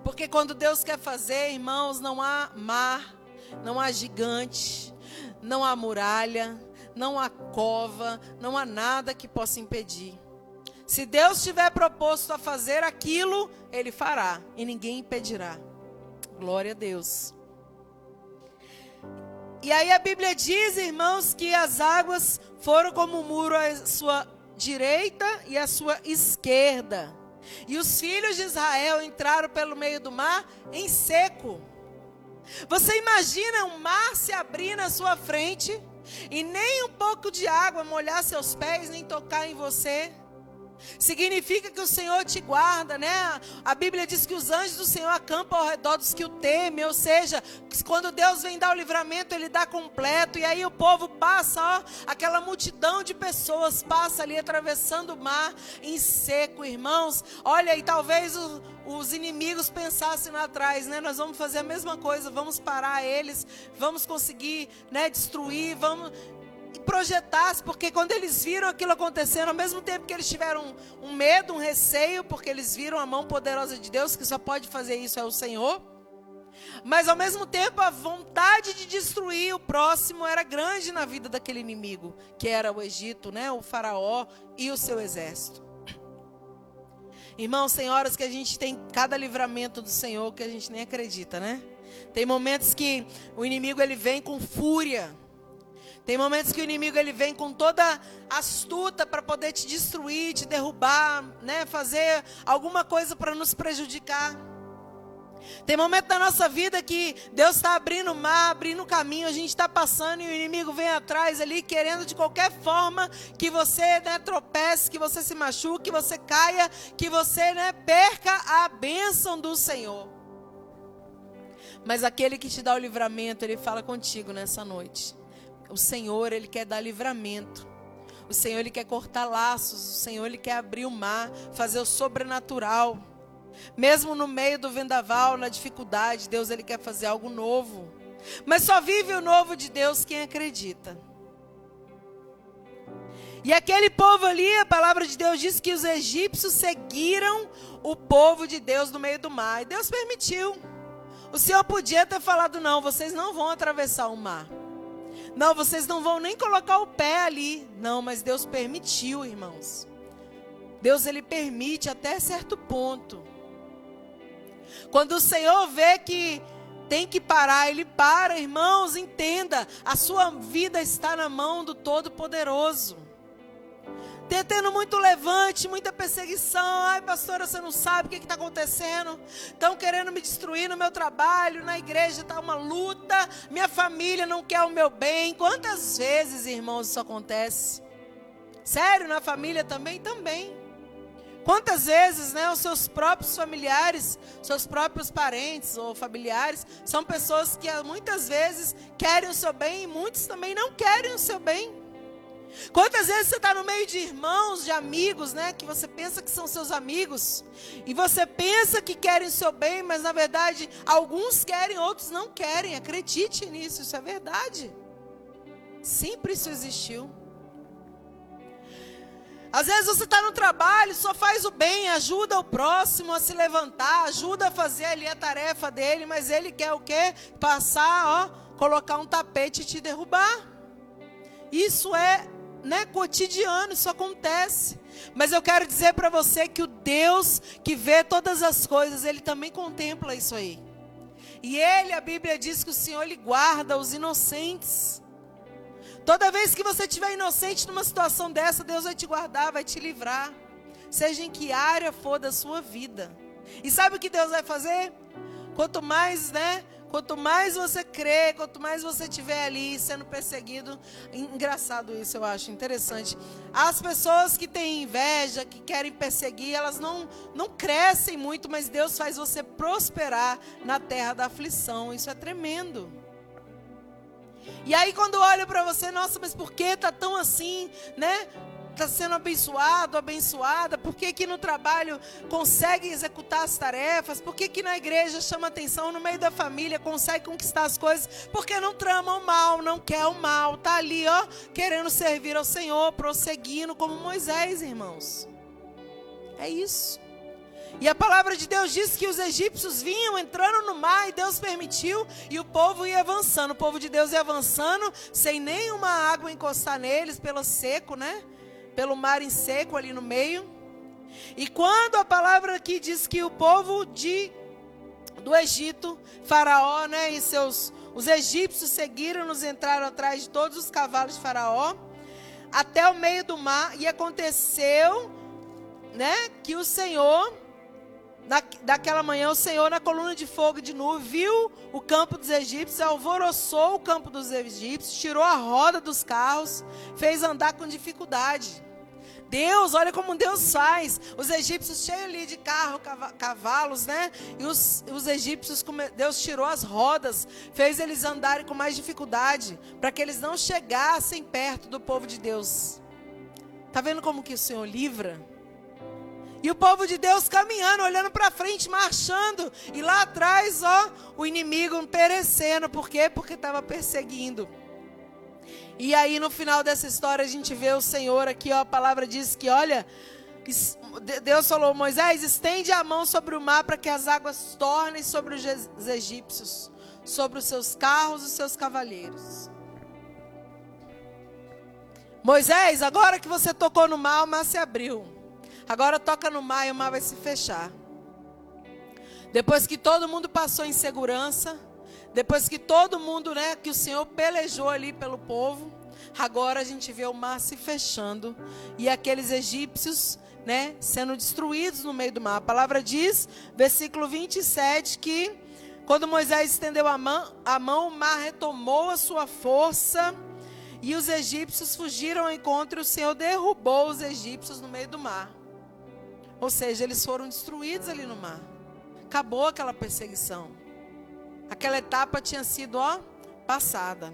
Porque quando Deus quer fazer, irmãos, não há mar, não há gigante, não há muralha, não há cova, não há nada que possa impedir. Se Deus tiver proposto a fazer aquilo, Ele fará e ninguém impedirá. Glória a Deus. E aí a Bíblia diz, irmãos, que as águas foram como um muro à sua direita e à sua esquerda. E os filhos de Israel entraram pelo meio do mar em seco. Você imagina um mar se abrir na sua frente e nem um pouco de água molhar seus pés, nem tocar em você? Significa que o Senhor te guarda, né? A Bíblia diz que os anjos do Senhor acampam ao redor dos que o temem. Ou seja, quando Deus vem dar o livramento, Ele dá completo. E aí o povo passa, ó, aquela multidão de pessoas passa ali atravessando o mar em seco, irmãos. Olha, e talvez os inimigos pensassem lá atrás, né? Nós vamos fazer a mesma coisa, vamos parar eles, vamos conseguir, né, destruir, vamos... projetasse, porque quando eles viram aquilo acontecendo, ao mesmo tempo que eles tiveram um medo, um receio, porque eles viram a mão poderosa de Deus, que só pode fazer isso é o Senhor, Mas ao mesmo tempo a vontade de destruir o próximo era grande na vida daquele inimigo, que era o Egito, né? O faraó e o seu exército. Irmãos, tem horas que a gente tem cada livramento do Senhor que a gente nem acredita, né? Tem momentos que o inimigo ele vem com fúria. Tem momentos que o inimigo ele vem com toda astuta para poder te destruir, te derrubar, né? Fazer alguma coisa para nos prejudicar. Tem momento da nossa vida que Deus está abrindo o mar, abrindo o caminho, a gente está passando e o inimigo vem atrás ali, querendo de qualquer forma que você, né, tropece, que você se machuque, que você caia, que você, né, perca a bênção do Senhor. Mas aquele que te dá o livramento, ele fala contigo nessa noite. O Senhor, ele quer dar livramento. O Senhor, ele quer cortar laços. O Senhor, ele quer abrir o mar, fazer o sobrenatural. Mesmo no meio do vendaval, na dificuldade, Deus ele quer fazer algo novo. Mas só vive o novo de Deus quem acredita. E aquele povo ali, a palavra de Deus diz que os egípcios seguiram o povo de Deus no meio do mar. E Deus permitiu. O Senhor podia ter falado, não, vocês não vão atravessar o mar. Não, vocês não vão nem colocar o pé ali. Não, mas Deus permitiu, irmãos. Deus ele permite até certo ponto. Quando o Senhor vê que tem que parar, ele para, irmãos, entenda, a sua vida está na mão do Todo-Poderoso. Tendo muito levante, muita perseguição. Ai, pastora, você não sabe o que está acontecendo. Estão querendo me destruir no meu trabalho, na igreja está uma luta. Minha família não quer o meu bem. Quantas vezes, irmãos, isso acontece? Sério, na família também? Também. Quantas vezes, né, os seus próprios familiares, seus próprios parentes ou familiares, são pessoas que muitas vezes querem o seu bem e muitos também não querem o seu bem. Quantas vezes você está no meio de irmãos, de amigos, né, que você pensa que são seus amigos, e você pensa que querem o seu bem, mas na verdade alguns querem, outros não querem. Acredite nisso, isso é verdade. Sempre isso existiu. Às vezes você está no trabalho, só faz o bem, ajuda o próximo a se levantar, ajuda a fazer ali a tarefa dele, mas ele quer o quê? Passar, colocar um tapete e te derrubar. Isso é, né, cotidiano, isso acontece. Mas eu quero dizer para você que o Deus que vê todas as coisas, ele também contempla isso aí. E ele, a Bíblia diz que o Senhor, ele guarda os inocentes. Toda vez que você estiver inocente numa situação dessa, Deus vai te guardar, vai te livrar. Seja em que área for da sua vida. E sabe o que Deus vai fazer? Quanto mais, né? Quanto mais você crê, quanto mais você estiver ali sendo perseguido. Engraçado isso, eu acho, interessante. As pessoas que têm inveja, que querem perseguir, elas não crescem muito, mas Deus faz você prosperar na terra da aflição. Isso é tremendo. E aí quando olho para você, nossa, mas por que está tão assim, né? Está sendo abençoado, abençoada. Por que que no trabalho consegue executar as tarefas? Por que que na igreja chama atenção, no meio da família consegue conquistar as coisas? Porque não trama o mal, não quer o mal. Está ali, querendo servir ao Senhor, prosseguindo como Moisés, irmãos. É isso. E a palavra de Deus diz que os egípcios vinham entrando no mar e Deus permitiu, e o povo ia avançando. O povo de Deus ia avançando sem nenhuma água encostar neles, pelo seco, né? Pelo mar em seco ali no meio. E quando a palavra aqui diz que o povo do Egito, Faraó, né, e os egípcios seguiram-nos, entraram atrás de todos os cavalos de Faraó, até o meio do mar, e aconteceu, né, que o Senhor... Daquela manhã o Senhor na coluna de fogo e de nuvem viu o campo dos egípcios, alvoroçou o campo dos egípcios, tirou a roda dos carros, fez andar com dificuldade. Deus, olha como Deus faz. Os egípcios cheios ali de cavalos, né? E os egípcios, Deus tirou as rodas, fez eles andarem com mais dificuldade, para que eles não chegassem perto do povo de Deus. Tá vendo como que o Senhor livra? E o povo de Deus caminhando, olhando para frente, marchando. E lá atrás, o inimigo perecendo. Por quê? Porque estava perseguindo. E aí no final dessa história a gente vê o Senhor aqui, a palavra diz que, olha, Deus falou: Moisés, estende a mão sobre o mar para que as águas tornem sobre os egípcios, sobre os seus carros e os seus cavaleiros. Moisés, agora que você tocou no mar, o mar se abriu. Agora toca no mar e o mar vai se fechar. Depois que todo mundo passou em segurança, depois que todo mundo, que o Senhor pelejou ali pelo povo, agora a gente vê o mar se fechando e aqueles egípcios, sendo destruídos no meio do mar. A palavra diz, versículo 27, que quando Moisés estendeu a mão, o mar retomou a sua força e os egípcios fugiram ao encontro e o Senhor derrubou os egípcios no meio do mar. Ou seja, eles foram destruídos ali no mar. Acabou aquela perseguição. Aquela etapa tinha sido, passada.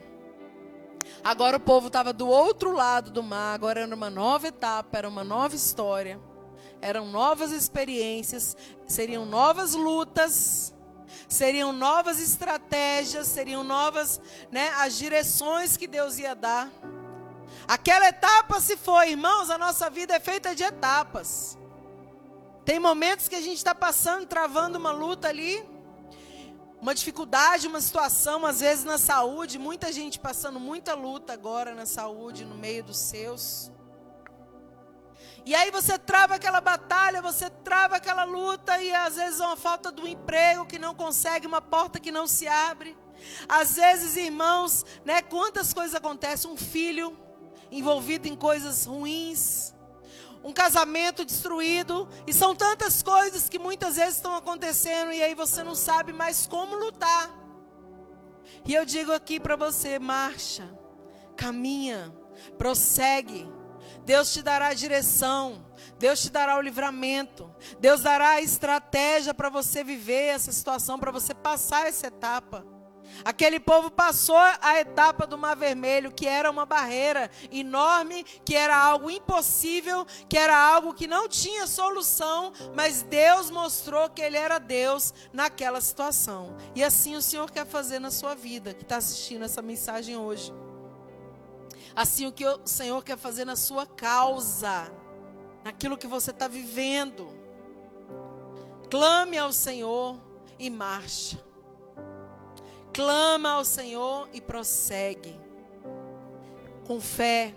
Agora o povo estava do outro lado do mar. Agora era uma nova etapa, era uma nova história. Eram novas experiências, seriam novas lutas, seriam novas estratégias, seriam novas, as direções que Deus ia dar. Aquela etapa se foi, irmãos, a nossa vida é feita de etapas. Tem momentos que a gente está passando, travando uma luta ali, uma dificuldade, uma situação, às vezes na saúde, muita gente passando muita luta agora na saúde, no meio dos seus. E aí você trava aquela batalha, você trava aquela luta e às vezes é uma falta do emprego que não consegue, uma porta que não se abre. Às vezes, irmãos, quantas coisas acontecem, um filho envolvido em coisas ruins, um casamento destruído, e são tantas coisas que muitas vezes estão acontecendo e aí você não sabe mais como lutar. E eu digo aqui para você, marcha, caminha, prossegue. Deus te dará a direção, Deus te dará o livramento, Deus dará a estratégia para você viver essa situação, para você passar essa etapa. Aquele povo passou a etapa do Mar Vermelho, que era uma barreira enorme, que era algo impossível, que era algo que não tinha solução, mas Deus mostrou que Ele era Deus naquela situação. E assim o Senhor quer fazer na sua vida, que está assistindo essa mensagem hoje. Assim o que o Senhor quer fazer na sua causa, naquilo que você está vivendo. Clame ao Senhor e marcha. Clama ao Senhor e prossegue. Com fé,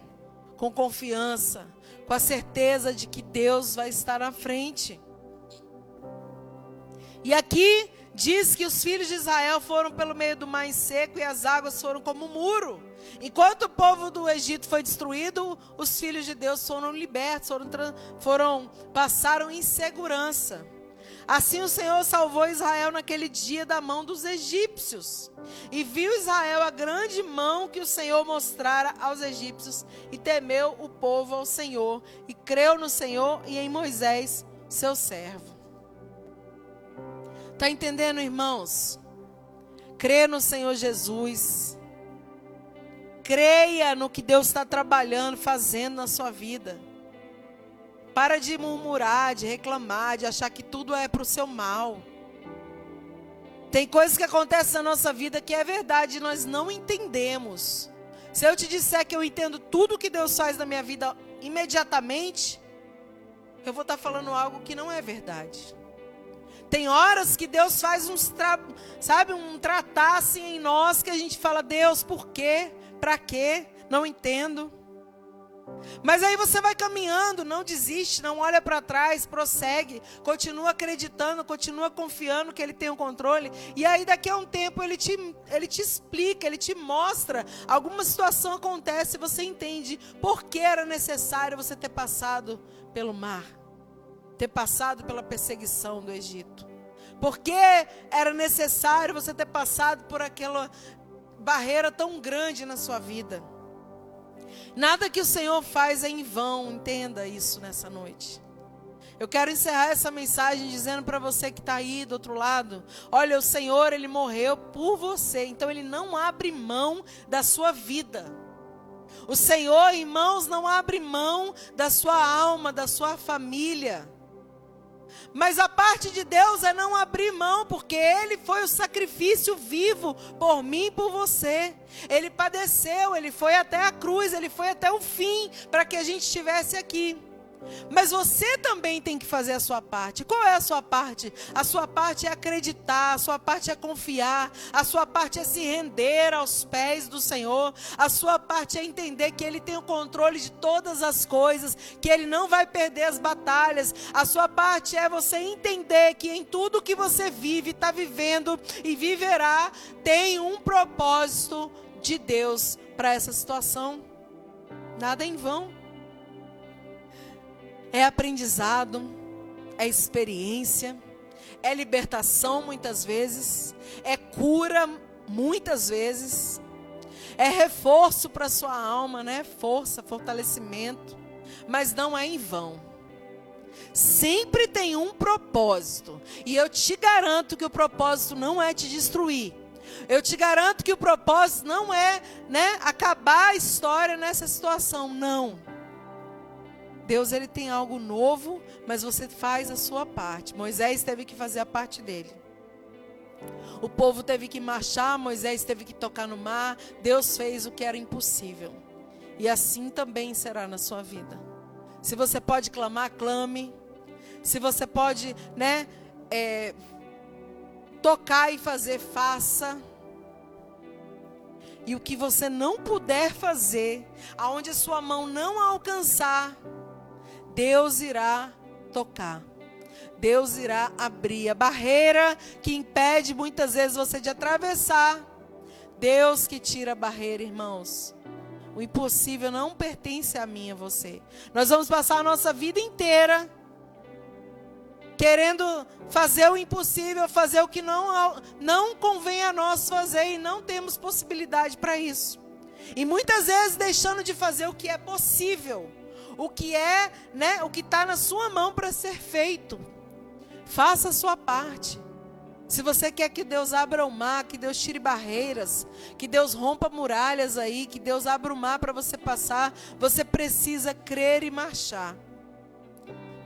com confiança, com a certeza de que Deus vai estar na frente. E aqui diz que os filhos de Israel foram pelo meio do mar em seco e as águas foram como um muro. Enquanto o povo do Egito foi destruído, os filhos de Deus foram libertos, passaram em segurança. Assim o Senhor salvou Israel naquele dia da mão dos egípcios. E viu Israel a grande mão que o Senhor mostrara aos egípcios, e temeu o povo ao Senhor, e creu no Senhor e em Moisés, seu servo. Está entendendo, irmãos? Crê no Senhor Jesus. Creia no que Deus está trabalhando, fazendo na sua vida. Para de murmurar, de reclamar, de achar que tudo é para o seu mal. Tem coisas que acontecem na nossa vida que é verdade, nós não entendemos. Se eu te disser que eu entendo tudo que Deus faz na minha vida imediatamente, eu vou estar falando algo que não é verdade. Tem horas que Deus faz um tratar assim em nós, que a gente fala: Deus, por quê? Para quê? Não entendo. Mas aí você vai caminhando, não desiste, não olha para trás, prossegue, continua acreditando, continua confiando que Ele tem o controle. E aí daqui a um tempo Ele te explica, Ele te mostra, alguma situação acontece e você entende por que era necessário você ter passado pelo mar, ter passado pela perseguição do Egito. Por que era necessário você ter passado por aquela barreira tão grande na sua vida. Nada que o Senhor faz é em vão, entenda isso nessa noite. Eu quero encerrar essa mensagem dizendo para você que está aí do outro lado: olha, o Senhor, Ele morreu por você, então Ele não abre mão da sua vida. O Senhor, irmãos, não abre mão da sua alma, da sua família. Mas a parte de Deus é não abrir mão, porque Ele foi o sacrifício vivo por mim e por você. Ele padeceu, Ele foi até a cruz, Ele foi até o fim para que a gente estivesse aqui. Mas você também tem que fazer a sua parte. Qual é a sua parte? A sua parte é acreditar, a sua parte é confiar, a sua parte é se render aos pés do Senhor, a sua parte é entender que Ele tem o controle de todas as coisas, que Ele não vai perder as batalhas. A sua parte é você entender que em tudo que você vive, está vivendo e viverá, tem um propósito de Deus para essa situação. Nada em vão. É aprendizado, é experiência, é libertação muitas vezes, é cura muitas vezes, é reforço para a sua alma, né? Força, fortalecimento, mas não é em vão. Sempre tem um propósito, e eu te garanto que o propósito não é te destruir. Eu te garanto que o propósito não é, né, acabar a história nessa situação, não. Deus, Ele tem algo novo, mas você faz a sua parte. Moisés teve que fazer a parte dele. O povo teve que marchar, Moisés teve que tocar no mar. Deus fez o que era impossível. E assim também será na sua vida. Se você pode clamar, clame. Se você pode, né, tocar e fazer, faça. E o que você não puder fazer, aonde a sua mão não alcançar, Deus irá tocar. Deus irá abrir a barreira que impede muitas vezes você de atravessar. Deus que tira a barreira, irmãos. O impossível não pertence a mim e a você. Nós vamos passar a nossa vida inteira querendo fazer o impossível, fazer o que não convém a nós fazer, e não temos possibilidade para isso. E muitas vezes deixando de fazer o que é possível. O que é, né, o que está na sua mão para ser feito. Faça a sua parte. Se você quer que Deus abra o mar, que Deus tire barreiras, que Deus rompa muralhas aí, que Deus abra o mar para você passar, você precisa crer e marchar.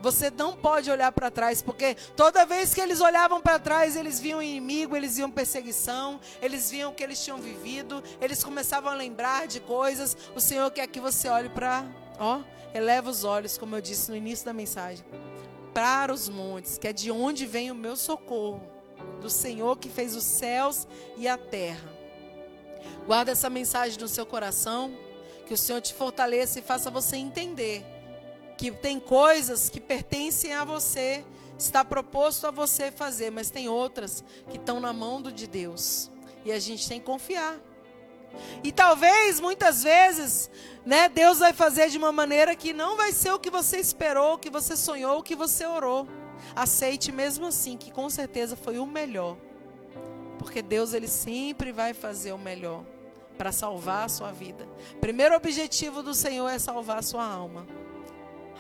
Você não pode olhar para trás, porque toda vez que eles olhavam para trás, eles viam inimigo, eles viam perseguição, eles viam o que eles tinham vivido, eles começavam a lembrar de coisas. O Senhor quer que você olhe para... eleva os olhos, como eu disse no início da mensagem, para os montes, que é de onde vem o meu socorro, do Senhor que fez os céus e a terra. Guarda essa mensagem no seu coração, que o Senhor te fortaleça e faça você entender que tem coisas que pertencem a você, está proposto a você fazer, mas tem outras que estão na mão de Deus, e a gente tem que confiar. E talvez, muitas vezes, né, Deus vai fazer de uma maneira que não vai ser o que você esperou, o que você sonhou, o que você orou. Aceite mesmo assim, que com certeza foi o melhor. Porque Deus, Ele sempre vai fazer o melhor para salvar a sua vida. Primeiro objetivo do Senhor é salvar a sua alma.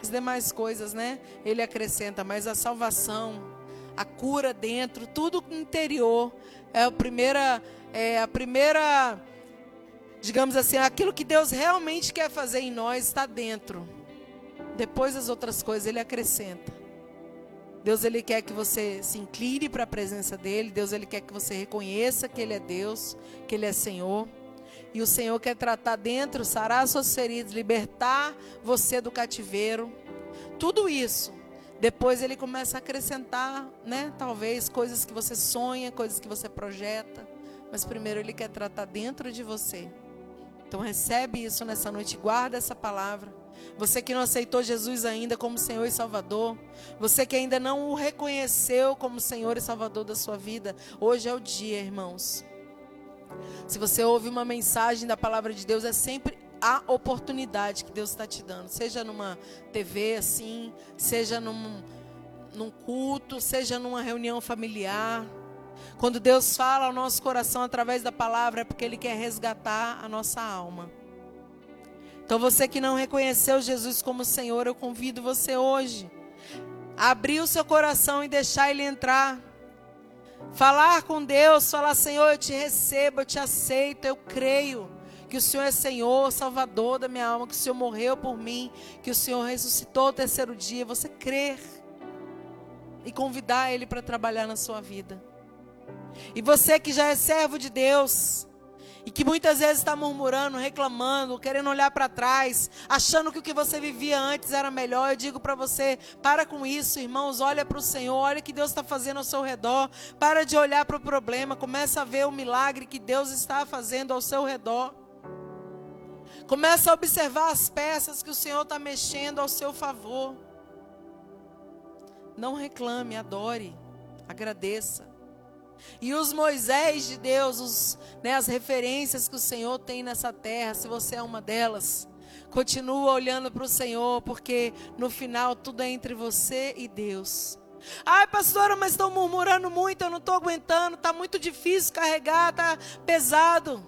As demais coisas, né, Ele acrescenta, mas a salvação, a cura dentro, tudo interior, é a primeira, digamos assim, aquilo que Deus realmente quer fazer em nós está dentro. Depois as outras coisas Ele acrescenta. Deus, Ele quer que você se incline para a presença dEle. Deus, Ele quer que você reconheça que Ele é Deus, que Ele é Senhor. E o Senhor quer tratar dentro, sarar suas feridas, libertar você do cativeiro. Tudo isso. Depois Ele começa a acrescentar, né? Talvez coisas que você sonha, coisas que você projeta. Mas primeiro Ele quer tratar dentro de você. Então recebe isso nessa noite, guarda essa palavra. Você que não aceitou Jesus ainda como Senhor e Salvador, você que ainda não o reconheceu como Senhor e Salvador da sua vida, hoje é o dia, irmãos. Se você ouve uma mensagem da palavra de Deus, é sempre a oportunidade que Deus está te dando. Seja numa TV assim, seja num culto, seja numa reunião familiar. Quando Deus fala ao nosso coração através da palavra, é porque Ele quer resgatar a nossa alma. Então você que não reconheceu Jesus como Senhor, eu convido você hoje a abrir o seu coração e deixar Ele entrar. Falar com Deus, falar: Senhor, eu te recebo, eu te aceito, eu creio que o Senhor é Senhor, Salvador da minha alma, que o Senhor morreu por mim, que o Senhor ressuscitou ao terceiro dia. Você crer e convidar Ele para trabalhar na sua vida. E você que já é servo de Deus e que muitas vezes está murmurando, reclamando, querendo olhar para trás, achando que o que você vivia antes era melhor, eu digo para você, para com isso, irmãos, olha para o Senhor, olha o que Deus está fazendo ao seu redor, para de olhar para o problema, começa a ver o milagre que Deus está fazendo ao seu redor. Começa a observar as peças que o Senhor está mexendo ao seu favor. Não reclame, adore, agradeça. E os Moisés de Deus, as referências que o Senhor tem nessa terra, se você é uma delas, continua olhando para o Senhor, porque no final tudo é entre você e Deus. Ai, pastora, mas estão murmurando muito, eu não estou aguentando, está muito difícil carregar, está pesado.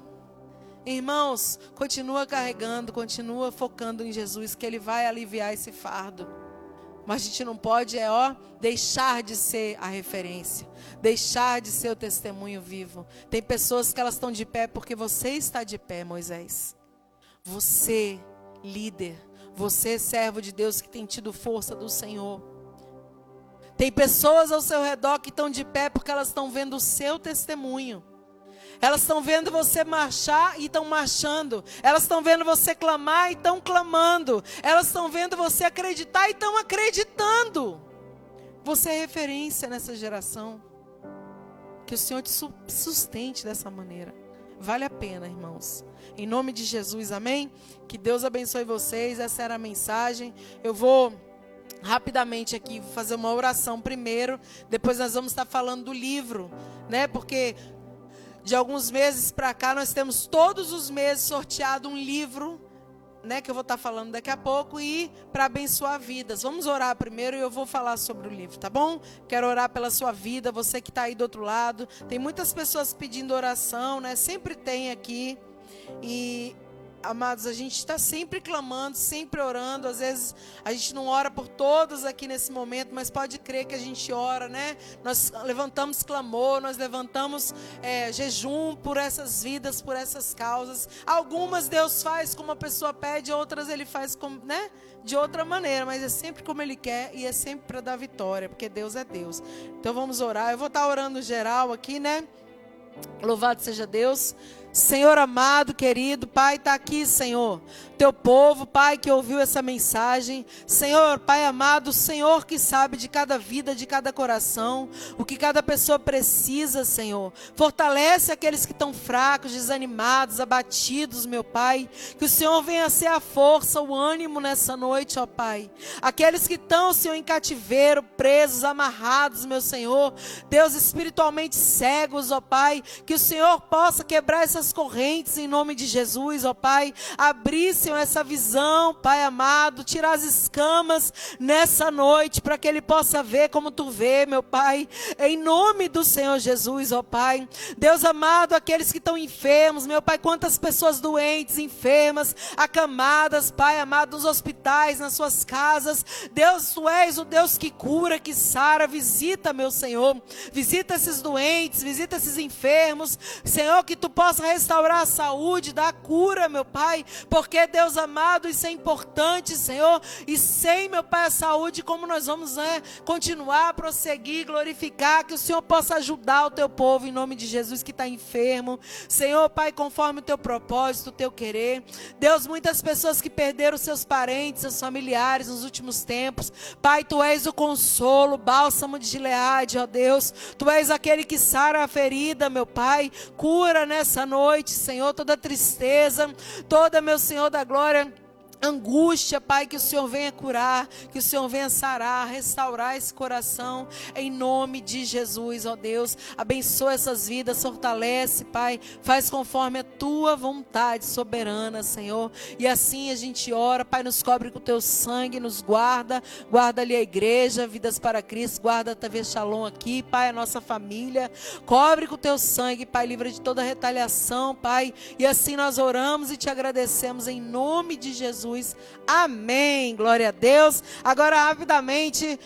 Irmãos, continua carregando, continua focando em Jesus, que Ele vai aliviar esse fardo. Mas a gente não pode, deixar de ser a referência. Deixar de ser o testemunho vivo. Tem pessoas que elas estão de pé porque você está de pé, Moisés. Você, líder. Você, servo de Deus que tem tido força do Senhor. Tem pessoas ao seu redor que estão de pé porque elas estão vendo o seu testemunho. Elas estão vendo você marchar e estão marchando. Elas estão vendo você clamar e estão clamando. Elas estão vendo você acreditar e estão acreditando. Você é referência nessa geração. Que o Senhor te sustente dessa maneira. Vale a pena, irmãos. Em nome de Jesus, amém? Que Deus abençoe vocês. Essa era a mensagem. Eu vou rapidamente aqui fazer uma oração primeiro. Depois nós vamos estar falando do livro, Porque de alguns meses para cá, nós temos todos os meses sorteado um livro, que eu vou estar falando daqui a pouco, e para abençoar vidas. Vamos orar primeiro e eu vou falar sobre o livro, tá bom? Quero orar pela sua vida, você que está aí do outro lado. Tem muitas pessoas pedindo oração, Sempre tem aqui. E, amados, a gente está sempre clamando, sempre orando. Às vezes a gente não ora por todos aqui nesse momento, mas pode crer que a gente ora, Nós levantamos clamor, nós levantamos jejum por essas vidas, por essas causas. Algumas Deus faz como a pessoa pede, outras Ele faz como, de outra maneira, mas é sempre como Ele quer e é sempre para dar vitória, porque Deus é Deus. Então vamos orar. Eu vou estar orando geral aqui, Louvado seja Deus. Senhor amado, querido, Pai, está aqui, Senhor, teu povo, Pai, que ouviu essa mensagem. Senhor, Pai amado, Senhor que sabe de cada vida, de cada coração, o que cada pessoa precisa, Senhor. Fortalece aqueles que estão fracos, desanimados, abatidos, meu Pai. Que o Senhor venha ser a força, o ânimo nessa noite, ó Pai. Aqueles que estão, Senhor, em cativeiro, presos, amarrados, meu Senhor. Deus, espiritualmente cegos, ó Pai. Que o Senhor possa quebrar essas correntes em nome de Jesus, ó Pai. Abrir, Senhor, essa visão, Pai amado. Tirar as escamas nessa noite para que Ele possa ver como Tu vê, meu Pai. Em nome do Senhor Jesus, ó Pai. Deus amado, aqueles que estão enfermos, meu Pai. Quantas pessoas doentes, enfermas, acamadas, Pai amado, nos hospitais, nas suas casas. Deus, Tu és o Deus que cura, que sara. Visita, meu Senhor. Visita esses doentes, visita esses enfermos. Senhor, que Tu possa restaurar a saúde, dar cura, meu Pai, porque, Deus amado, isso é importante, Senhor, e sem, meu Pai, a saúde, como nós vamos continuar a prosseguir, glorificar, que o Senhor possa ajudar o Teu povo, em nome de Jesus, que está enfermo, Senhor, Pai, conforme o Teu propósito, o Teu querer. Deus, muitas pessoas que perderam seus parentes, seus familiares nos últimos tempos, Pai, Tu és o consolo, bálsamo de Gileade, ó Deus, Tu és aquele que sara a ferida, meu Pai. Cura nessa noite, Senhor, toda tristeza, toda, meu Senhor da glória, angústia, Pai, que o Senhor venha curar, que o Senhor venha sarar, restaurar esse coração, em nome de Jesus, ó Deus. Abençoa essas vidas, fortalece, Pai, faz conforme a Tua vontade soberana, Senhor, e assim a gente ora, Pai, nos cobre com o Teu sangue, nos guarda ali a igreja, Vidas para Cristo, guarda a TV Shalom aqui, Pai, a nossa família, cobre com o Teu sangue, Pai, livra de toda retaliação, Pai, e assim nós oramos e Te agradecemos em nome de Jesus. Amém, glória a Deus. Agora rapidamente,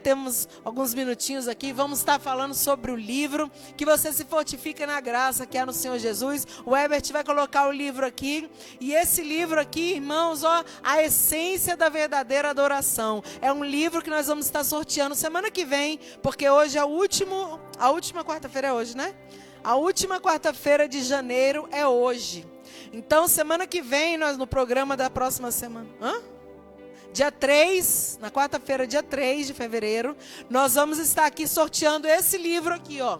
temos alguns minutinhos aqui, vamos estar falando sobre o livro, que você se fortifica na graça que é no Senhor Jesus. O Herbert vai colocar o livro aqui, e esse livro aqui, irmãos, a essência da verdadeira adoração, é um livro que nós vamos estar sorteando semana que vem, porque hoje é a última quarta-feira é hoje, A última quarta-feira de janeiro é hoje. Então, semana que vem, nós no programa da próxima semana... Dia 3, na quarta-feira, dia 3 de fevereiro, nós vamos estar aqui sorteando esse livro aqui, ó.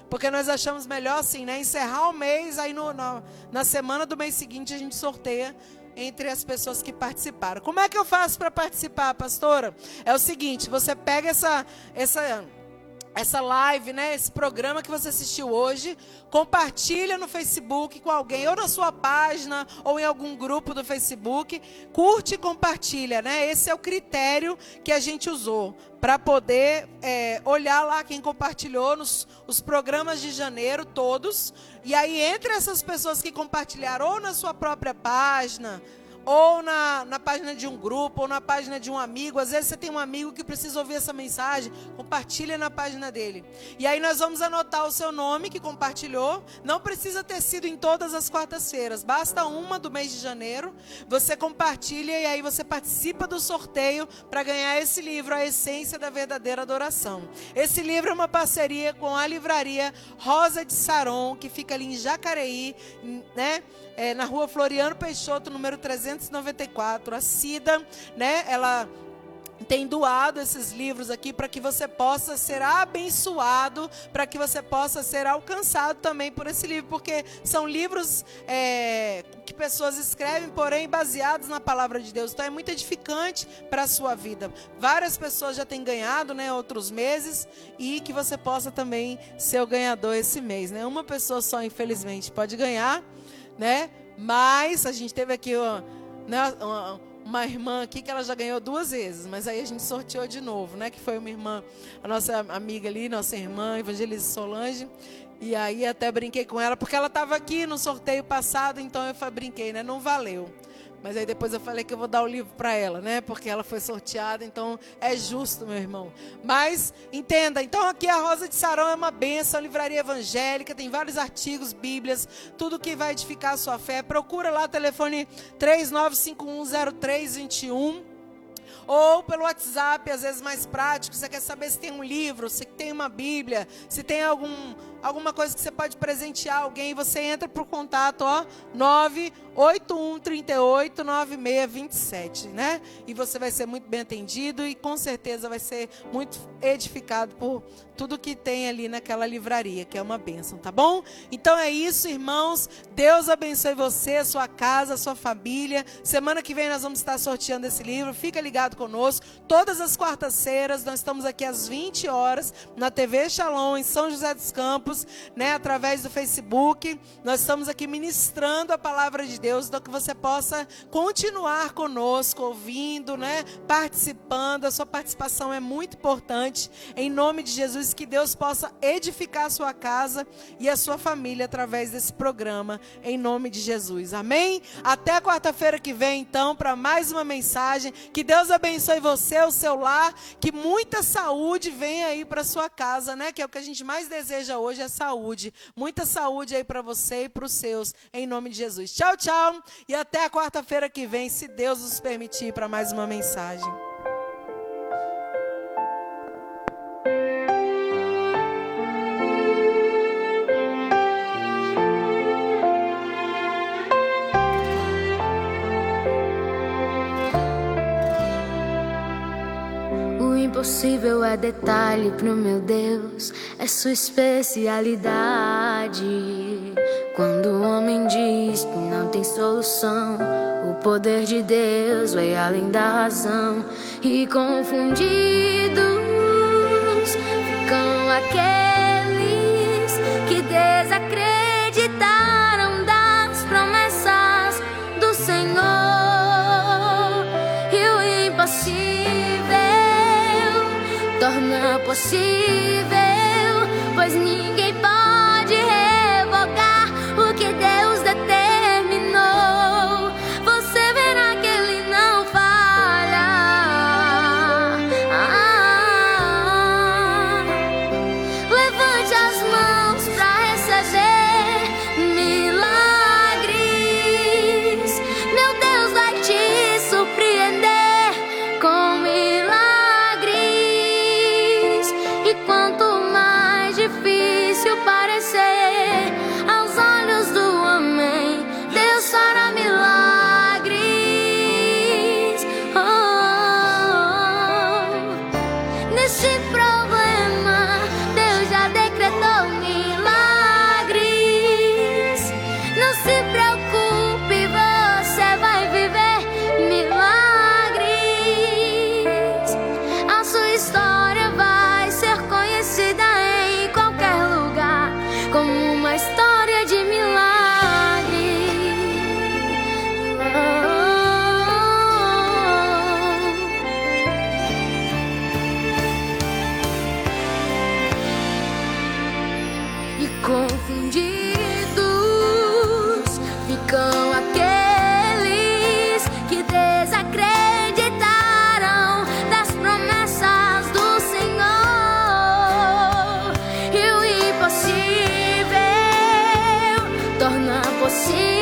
Porque nós achamos melhor assim, né? Encerrar o mês, aí na semana do mês seguinte a gente sorteia entre as pessoas que participaram. Como é que eu faço para participar, pastora? É o seguinte, você pega essa live, né, esse programa que você assistiu hoje, compartilha no Facebook com alguém, ou na sua página, ou em algum grupo do Facebook, curte e compartilha, né? Esse é o critério que a gente usou para poder olhar lá quem compartilhou os programas de janeiro todos, e aí entre essas pessoas que compartilharam, ou na sua própria página, ou na página de um grupo, ou na página de um amigo. Às vezes você tem um amigo que precisa ouvir essa mensagem, compartilha na página dele. E aí nós vamos anotar o seu nome que compartilhou. Não precisa ter sido em todas as quartas-feiras, basta uma do mês de janeiro. Você compartilha e aí você participa do sorteio para ganhar esse livro, A Essência da Verdadeira Adoração. Esse livro é uma parceria com a livraria Rosa de Saron, que fica ali em Jacareí, né? Na rua Floriano Peixoto, número 394. A Cida, né, ela tem doado esses livros aqui para que você possa ser abençoado, para que você possa ser alcançado também por esse livro, porque são livros que pessoas escrevem, porém baseados na palavra de Deus. Então é muito edificante para a sua vida. Várias pessoas já têm ganhado, né, outros meses, e que você possa também ser o ganhador esse mês, né? Uma pessoa só, infelizmente, pode ganhar, né? Mas a gente teve aqui uma irmã aqui que ela já ganhou 2 vezes, mas aí a gente sorteou de novo, né? Que foi uma irmã, a nossa amiga ali, nossa irmã Evangelista Solange. E aí até brinquei com ela, porque ela estava aqui no sorteio passado, então eu brinquei, né? Não valeu. Mas aí depois eu falei que eu vou dar o livro para ela, né? Porque ela foi sorteada, então é justo, meu irmão. Mas, entenda, então aqui a Rosa de Saron é uma bênção, livraria evangélica, tem vários artigos, bíblias, tudo que vai edificar a sua fé. Procura lá, telefone 39510321. Ou pelo WhatsApp, às vezes mais prático, você quer saber se tem um livro, se tem uma Bíblia, se tem alguma coisa que você pode presentear alguém, você entra por contato, 981389627, né? E você vai ser muito bem atendido e com certeza vai ser muito edificado por tudo que tem ali naquela livraria, que é uma bênção, tá bom? Então é isso, irmãos. Deus abençoe você, a sua casa, a sua família. Semana que vem nós vamos estar sorteando esse livro. Fica ligado conosco. Todas as quartas-feiras nós estamos aqui às 20 horas na TV Shalom, em São José dos Campos, né? Através do Facebook. Nós estamos aqui ministrando a palavra de Deus, então que você possa continuar conosco, ouvindo, né? Participando. A sua participação é muito importante. Em nome de Jesus, que Deus possa edificar a sua casa e a sua família através desse programa, em nome de Jesus. Amém? Até quarta-feira que vem, então, para mais uma mensagem. Que Deus abençoe você, o seu lar, que muita saúde venha aí para sua casa, né? Que é o que a gente mais deseja hoje, é saúde. Muita saúde aí para você e para os seus, em nome de Jesus. Tchau, tchau, e até a quarta-feira que vem, se Deus nos permitir, para mais uma mensagem. O impossível é detalhe pro meu Deus, é sua especialidade. Quando o homem diz que não tem solução, o poder de Deus vai além da razão. E confundidos ficam aqueles que desacreditaram das promessas do Senhor. E o impossível torna possível, pois ninguém pode revogar o que Deus determinou. Você verá que Ele não falha. Levante as mãos para receber milagres. Meu Deus vai te surpreender com milagres. E quanto mais difícil parecer, Não se preocupe, você vai viver milagres. A sua história vai ser conhecida em qualquer lugar como uma história de milagre. E confundidos ficam aqueles que desacreditaram das promessas do Senhor. E o impossível torna possível.